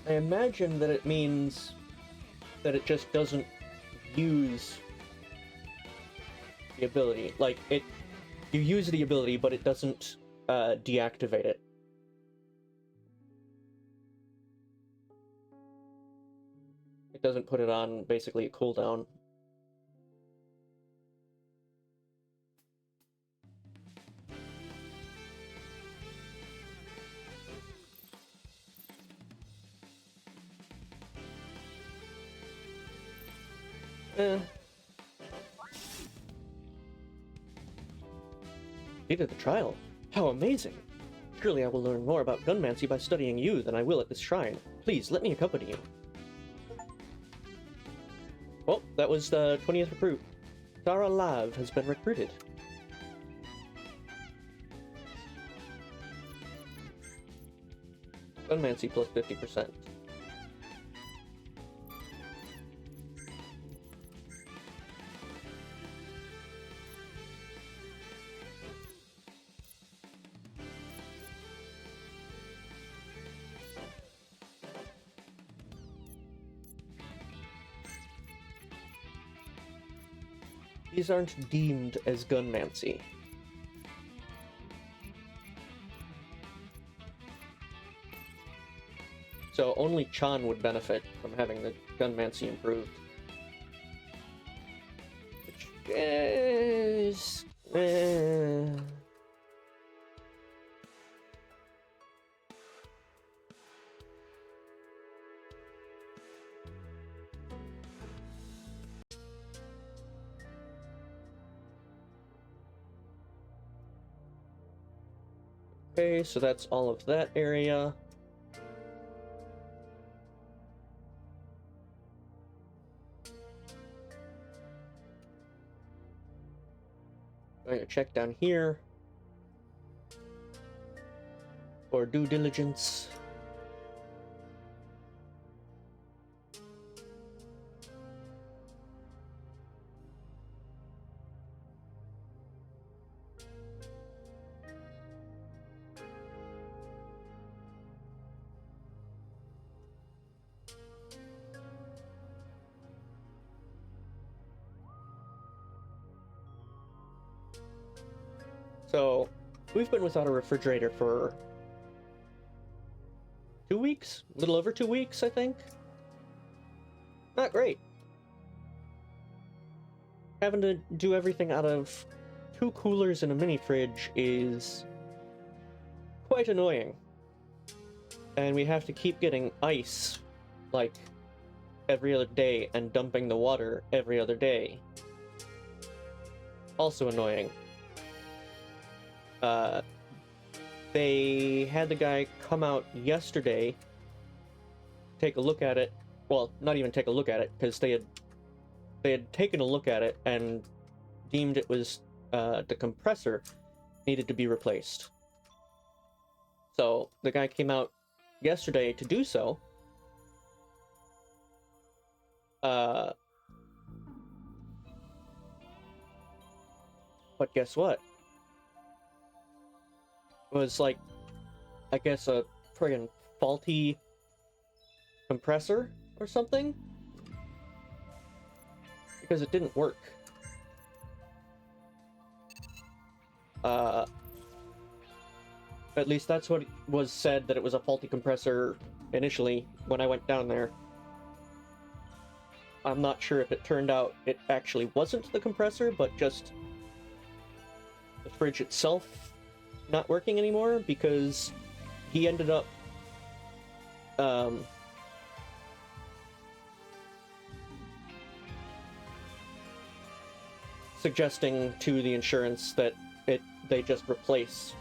I imagine that it means that it just doesn't use the ability. Like, you use the ability, but it doesn't deactivate it. It doesn't put it on basically a cooldown. Completed the trial. How amazing! Surely I will learn more about gunmancy by studying you than I will at this shrine. Please, let me accompany you. Well, that was the 20th recruit. Tara Lav has been recruited. Gunmancy plus 50%. These aren't deemed as gunmancy. So only Chan would benefit from having the gunmancy improved. Which is... Okay, so that's all of that area. Going to check down here for due diligence. So, we've been without a refrigerator for 2 weeks? A little over 2 weeks, I think? Not great. Having to do everything out of 2 coolers and a mini fridge is quite annoying. And we have to keep getting ice, like, every other day, and dumping the water every other day. Also annoying. They had the guy come out yesterday, take a look at it. Well, not even take a look at it, because they had taken a look at it and deemed it was the compressor needed to be replaced. So the guy came out yesterday to do so. But guess what? It was like, I guess, a friggin' faulty compressor or something? Because it didn't work. At least that's what was said, that it was a faulty compressor initially when I went down there. I'm not sure if it turned out it actually wasn't the compressor, but just the fridge itself not working anymore, because he ended up suggesting to the insurance that they just replace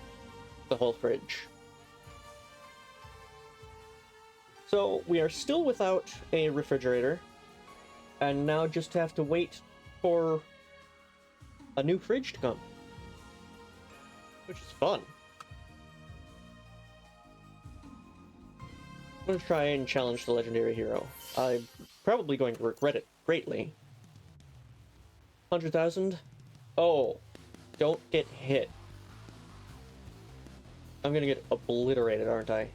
the whole fridge. So we are still without a refrigerator, and now just have to wait for a new fridge to come, which is fun. I'm going to try and challenge the legendary hero. I'm probably going to regret it greatly. 100,000? Oh, don't get hit. I'm gonna get obliterated, aren't I?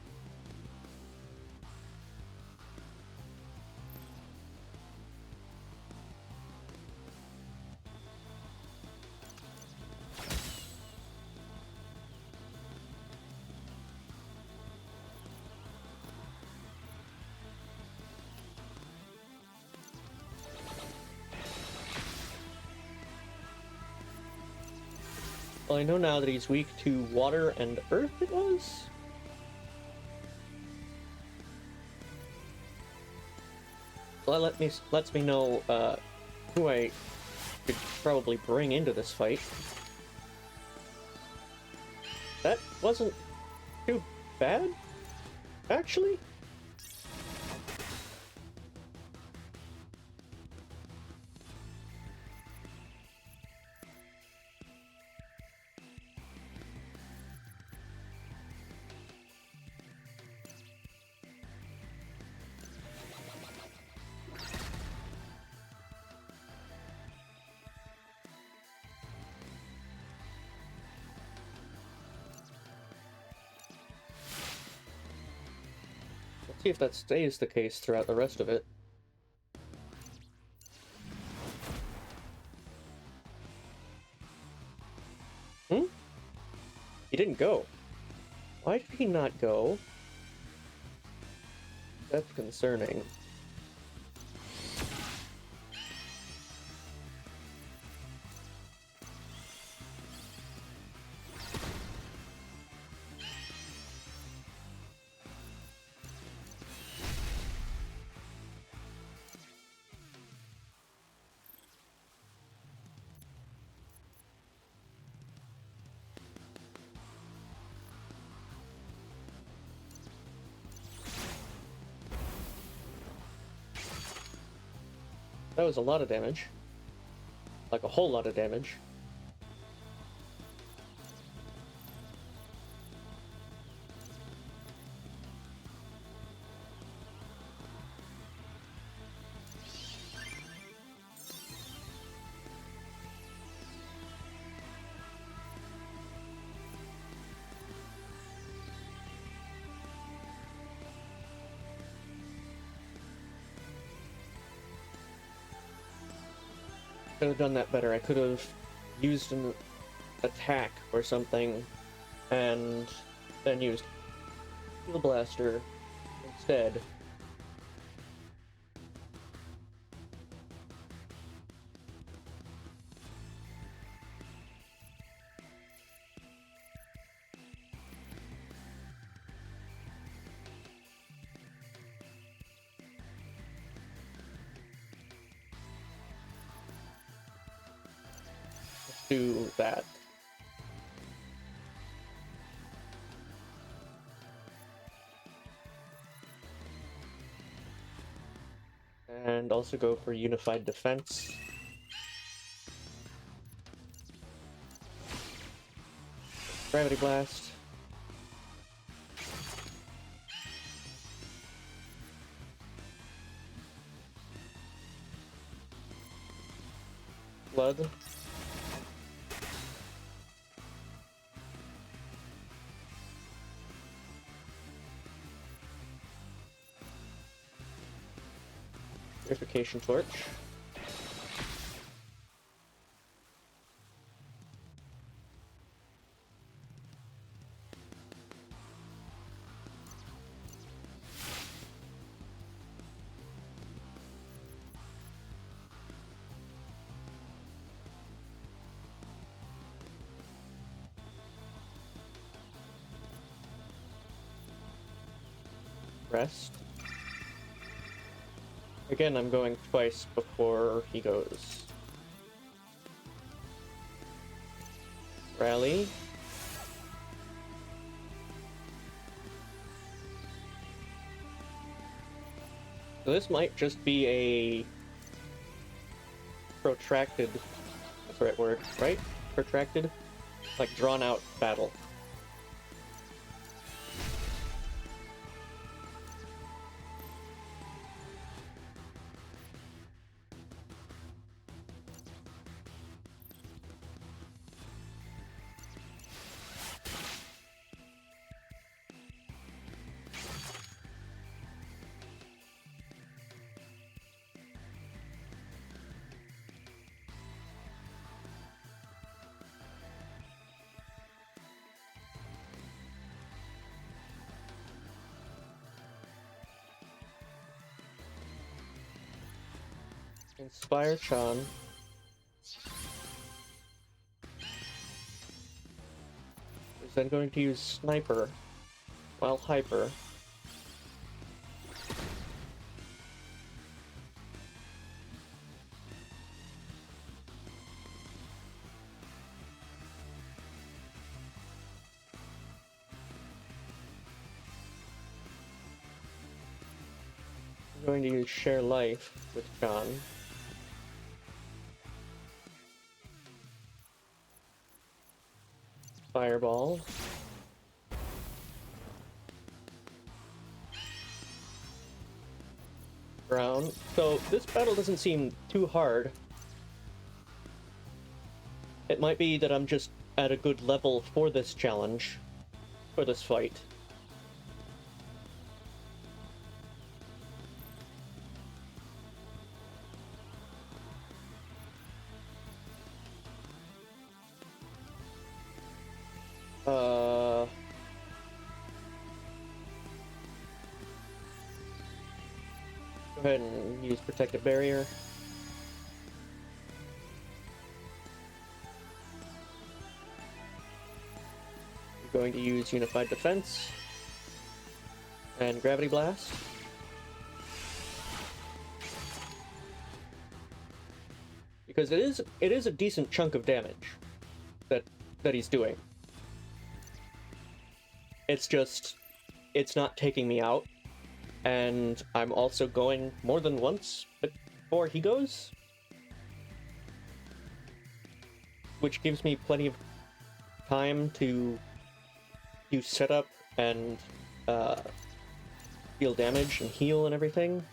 Well, I know now that he's weak to water and earth, it was? Well, that lets me know who I could probably bring into this fight. That wasn't too bad, actually. Let's see if that stays the case throughout the rest of it. He didn't go. Why did he not go? That's concerning. That was a lot of damage. Like a whole lot of damage. Could have done that better. I could have used an attack or something and then used Steel Blaster instead. Do that. And also go for Unified Defense. Gravity Blast. Blood. Purification Torch. Rest. Again, I'm going twice before he goes. Rally. So this might just be a protracted, that's the right word, right? Protracted? Like drawn out battle. Inspire Chan. Is then going to use Sniper while Hyper. I'm going to use Share Life with Chan. Fireball. Brown. So this battle doesn't seem too hard. It might be that I'm just at a good level for this challenge, for this fight. Go ahead and use Protective Barrier. I'm going to use Unified Defense and Gravity Blast. Because it is a decent chunk of damage that he's doing. It's just, it's not taking me out, and I'm also going more than once before he goes, which gives me plenty of time to do setup and deal damage and heal and everything.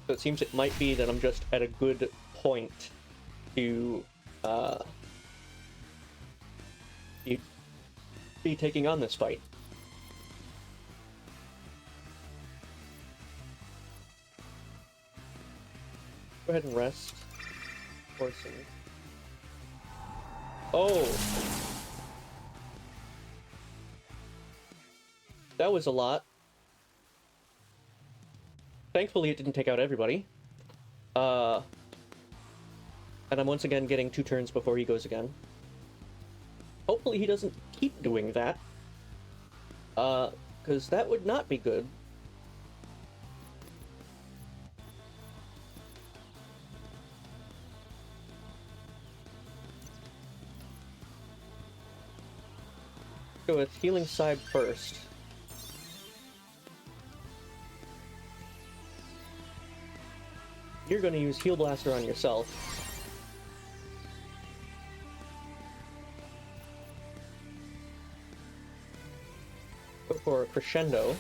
So it seems it might be that I'm just at a good point to be taking on this fight. Go ahead and rest. Forcing. Oh! That was a lot. Thankfully, it didn't take out everybody. And I'm once again getting 2 turns before he goes again. Hopefully he doesn't keep doing that. Because that would not be good. Go with Healing Side first. You're going to use Heal Blaster on yourself. Go for a Crescendo.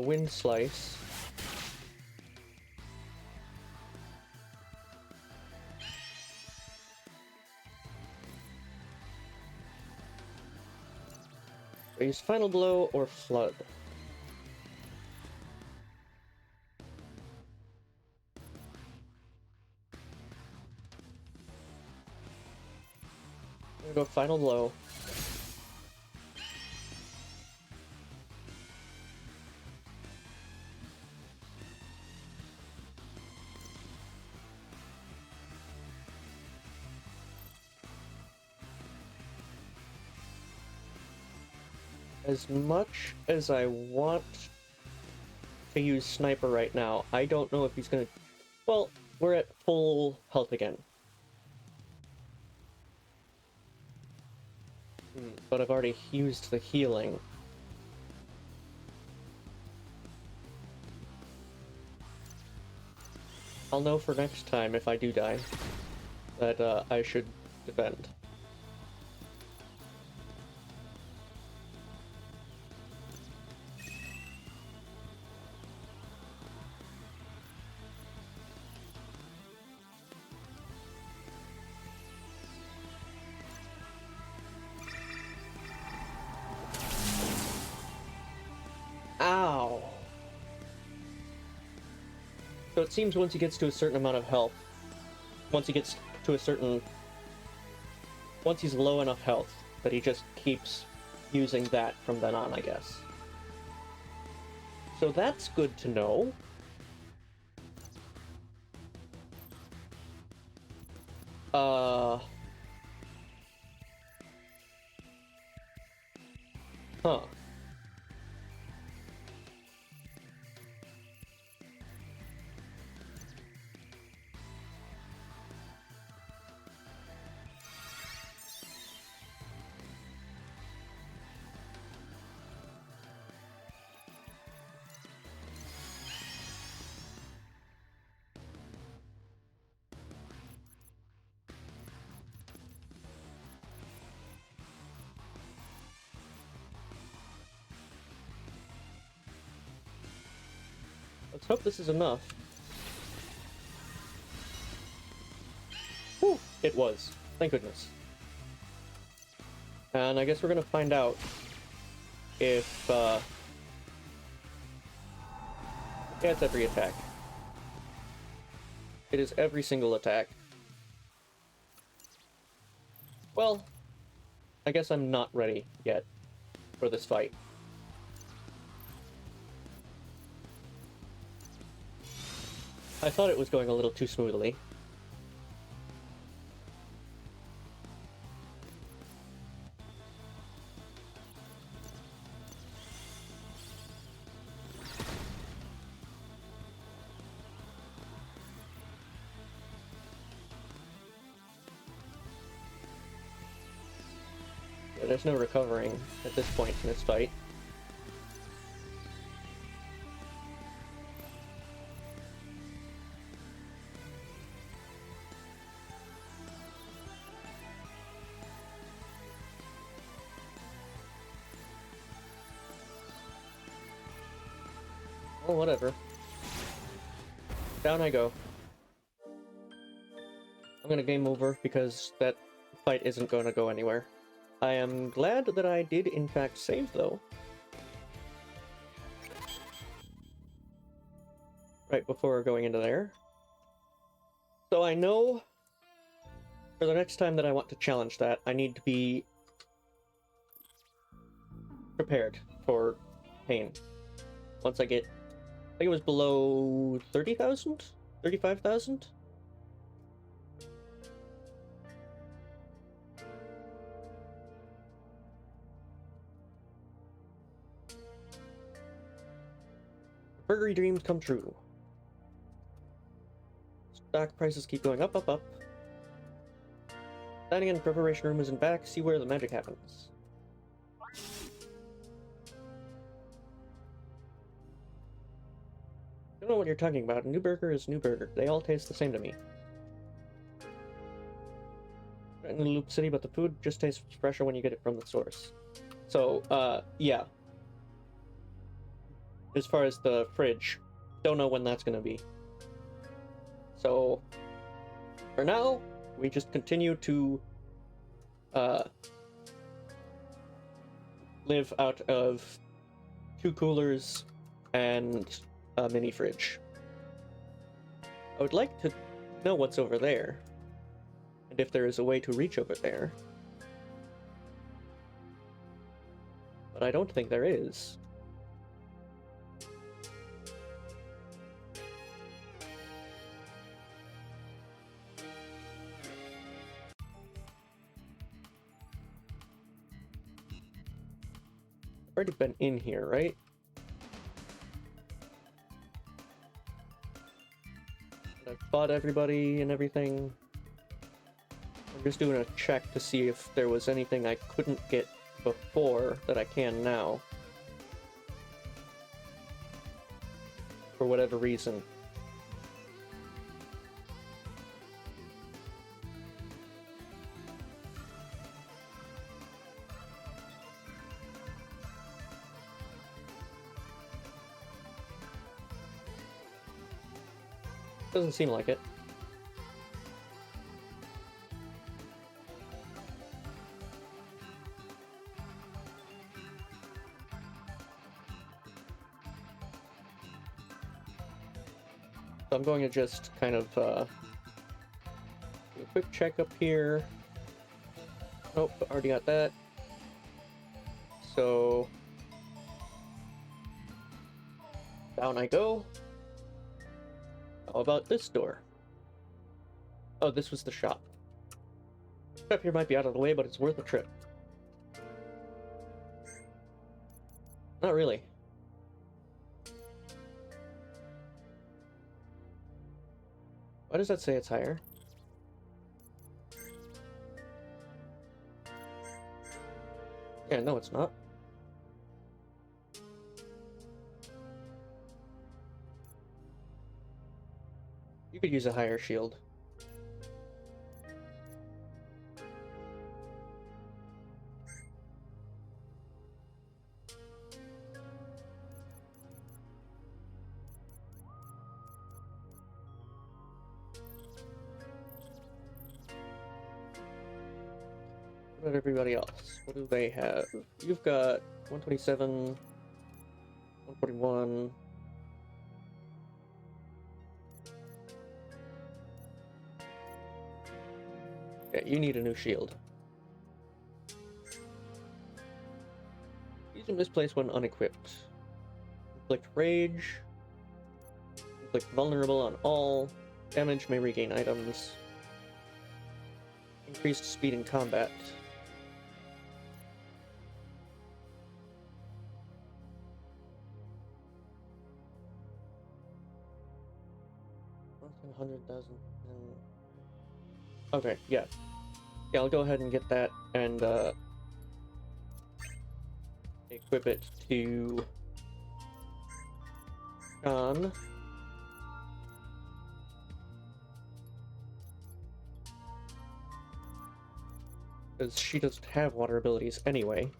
Wind Slice. Use Final Blow or Flood. We'll go final blow. As much as I want to use Sniper right now, I don't know if he's gonna... Well, we're at full health again. But I've already used the healing. I'll know for next time, if I do die, that I should defend. Ow! So it seems once he gets to a certain amount of health, once he gets to a certain... Once he's low enough health, that he just keeps using that from then on, I guess. So that's good to know. Huh. Let's hope this is enough. Whew, it was. Thank goodness. And I guess we're gonna find out if, yeah, it's every attack. It is every single attack. Well, I guess I'm not ready yet for this fight. I thought it was going a little too smoothly. Yeah, there's no recovering at this point in this fight. Oh, whatever. Down I go. I'm gonna game over because that fight isn't going to go anywhere. I am glad that I did in fact save though. Right before going into there. So I know for the next time that I want to challenge that, I need to be prepared for pain. Once I get, I think it was below 30,000? 35,000? Burgery dreams come true. Stock prices keep going up, up, up. Dining in the preparation room is in back. See where the magic happens. Don't know what you're talking about. New burger is new burger. They all taste the same to me. Right in the Loop City, but the food just tastes fresher when you get it from the source. So, yeah. As far as the fridge, don't know when that's gonna be. So, for now, we just continue to live out of 2 coolers and a mini fridge. I would like to know what's over there, and if there is a way to reach over there. But I don't think there is. I've already been in here, right? I've fought everybody and everything. I'm just doing a check to see if there was anything I couldn't get before that I can now. For whatever reason. Doesn't seem like it. So I'm going to just kind of do a quick check up here. Nope, already got that. So down I go. How about this door? Oh, this was the shop. Up here might be out of the way, but it's worth a trip. Not really. Why does that say it's higher? Yeah, no, it's not. You could use a higher shield. What about everybody else? What do they have? You've got 127, 141. Yeah, you need a new shield. Use a misplaced when unequipped. Inflict rage. Inflict vulnerable on all. Damage may regain items. Increased speed in combat. Okay, yeah. Yeah, I'll go ahead and get that and equip it to John. Because she doesn't have water abilities anyway.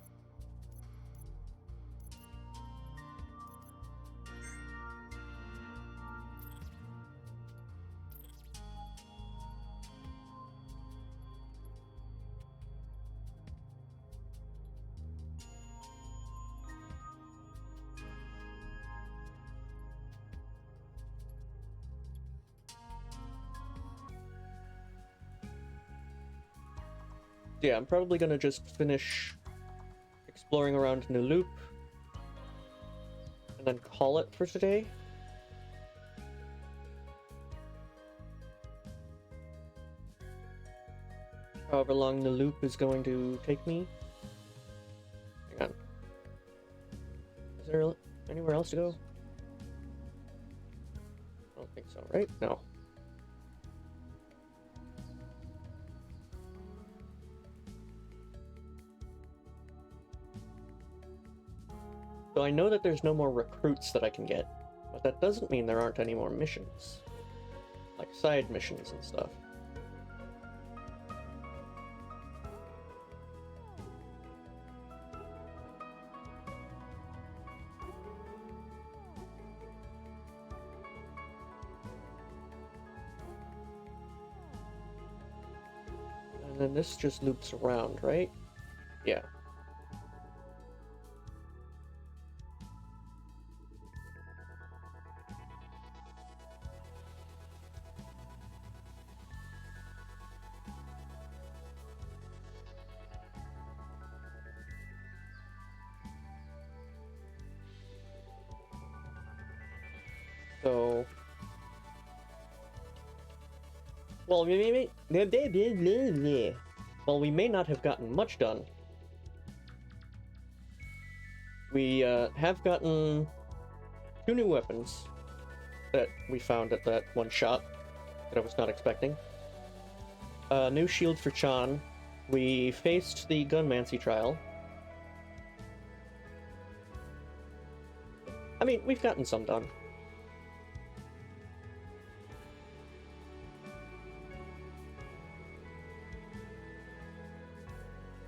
Yeah, I'm probably gonna just finish exploring around New Loop and then call it for today. However long the loop is going to take me. Hang on. Is there anywhere else to go? I don't think so, right? No. So I know that there's no more recruits that I can get, but that doesn't mean there aren't any more missions. Like side missions and stuff. And then this just loops around, right? Yeah. So, well, we may not have gotten much done. We have gotten 2 new weapons that we found at that one shot that I was not expecting. New shield for Chan. We faced the Gunmancy trial. I mean, we've gotten some done.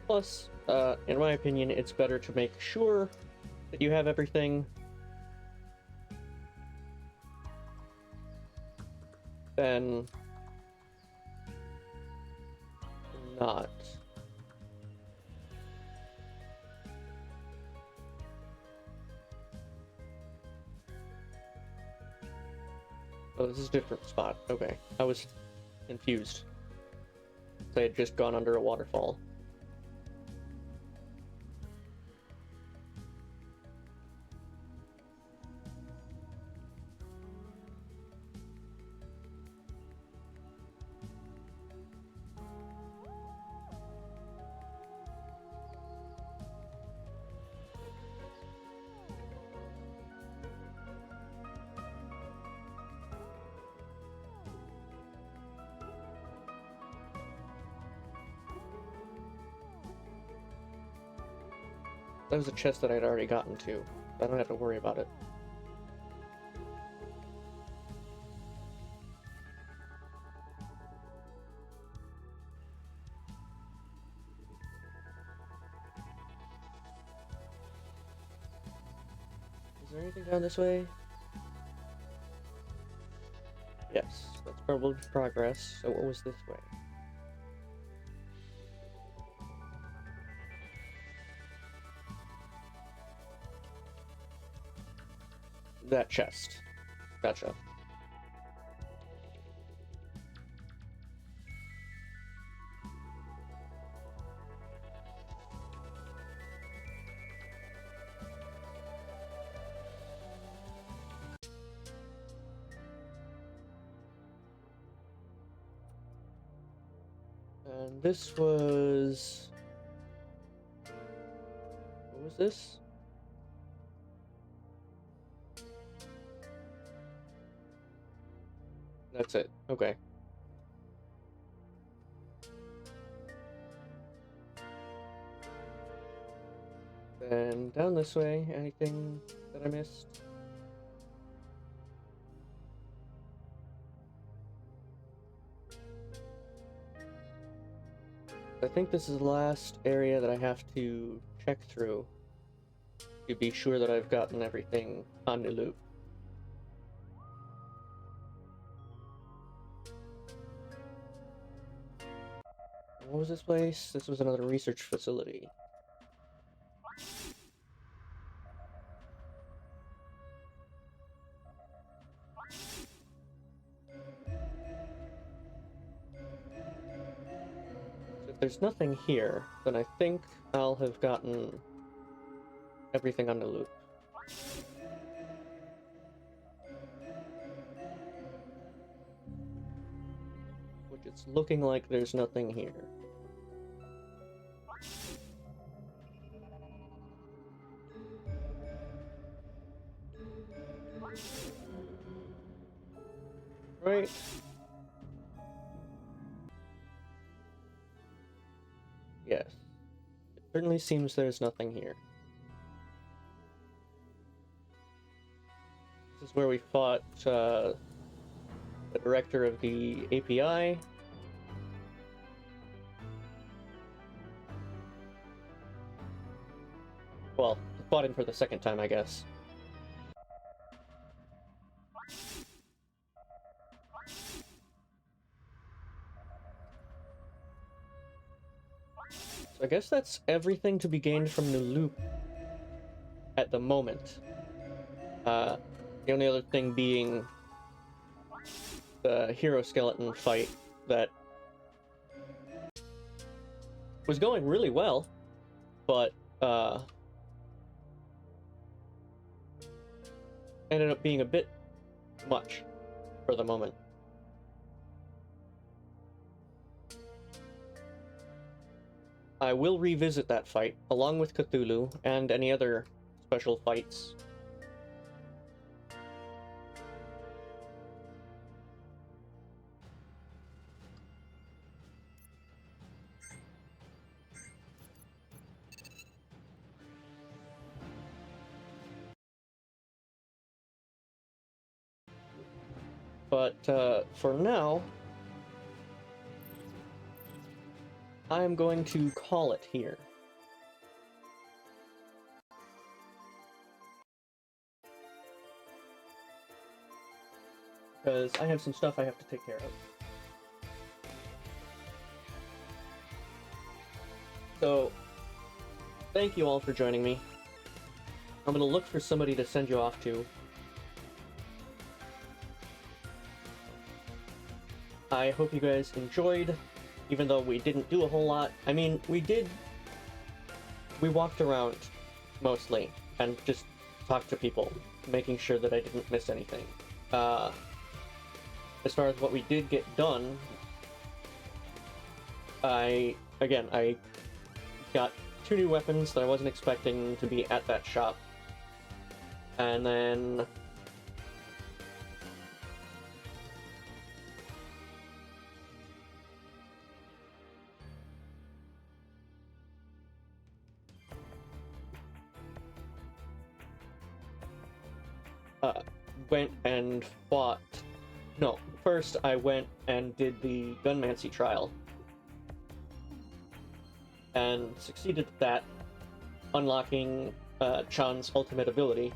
Plus, in my opinion, it's better to make sure that you have everything than not. Oh, this is a different spot. Okay, I was confused. I had just gone under a waterfall. That was a chest that I'd already gotten to. I don't have to worry about it. Is there anything down this way? Yes, that's probably progress. So what was this way? That chest. Gotcha. And this was... What was this? That's it. Okay. Then down this way, anything that I missed? I think this is the last area that I have to check through to be sure that I've gotten everything on the loop. What was this place? This was another research facility. So if there's nothing here, then I think I'll have gotten everything on the loop. Which it's looking like there's nothing here. Right. Yes. It certainly seems there's nothing here. This is where we fought the director of the API. Well, fought him for the second time, I guess. So I guess that's everything to be gained from the loop at the moment. The only other thing being the hero skeleton fight that was going really well, but ended up being a bit much for the moment. I will revisit that fight, along with Cthulhu and any other special fights. But for now, I'm going to call it here. Because I have some stuff I have to take care of. So, thank you all for joining me. I'm gonna look for somebody to send you off to. I hope you guys enjoyed, even though we didn't do a whole lot. I mean, we walked around, mostly, and just talked to people, making sure that I didn't miss anything. As far as what we did get done, I got 2 new weapons that I wasn't expecting to be at that shop. And then went and fought. No, first I went and did the Gunmancy trial. And succeeded at that, unlocking Chan's ultimate ability.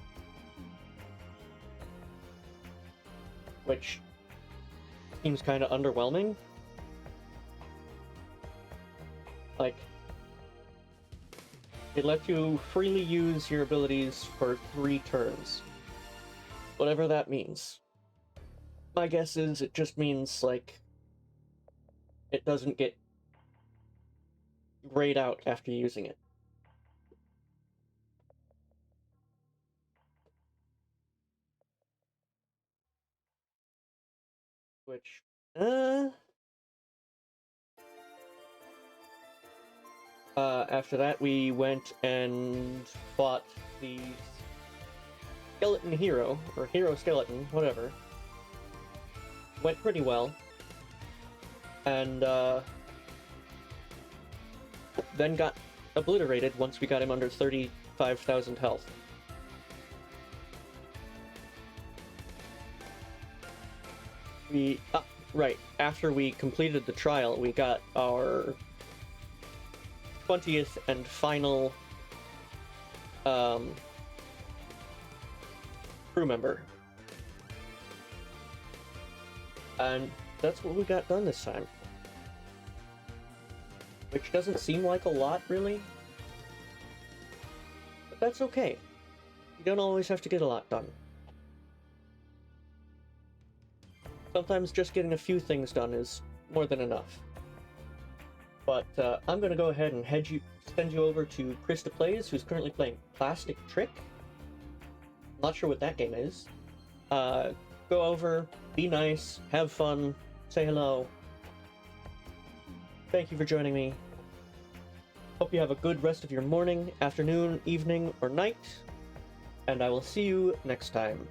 Which seems kind of underwhelming. Like, it lets you freely use your abilities for 3 turns. Whatever that means. My guess is it just means, like, it doesn't get grayed out after using it. Which, after that we went and fought the skeleton hero, or hero skeleton, whatever. Went pretty well. And, then got obliterated once we got him under 35,000 health. Right, after we completed the trial, we got our 20th and final crew member. And that's what we got done this time. Which doesn't seem like a lot, really. But that's okay. You don't always have to get a lot done. Sometimes just getting a few things done is more than enough. But I'm going to go ahead and send you over to Krista Plays, who's currently playing Plastic Trick. Not sure what that game is. Go over, be nice, have fun, say hello. Thank you for joining me. Hope you have a good rest of your morning, afternoon, evening, or night. And I will see you next time.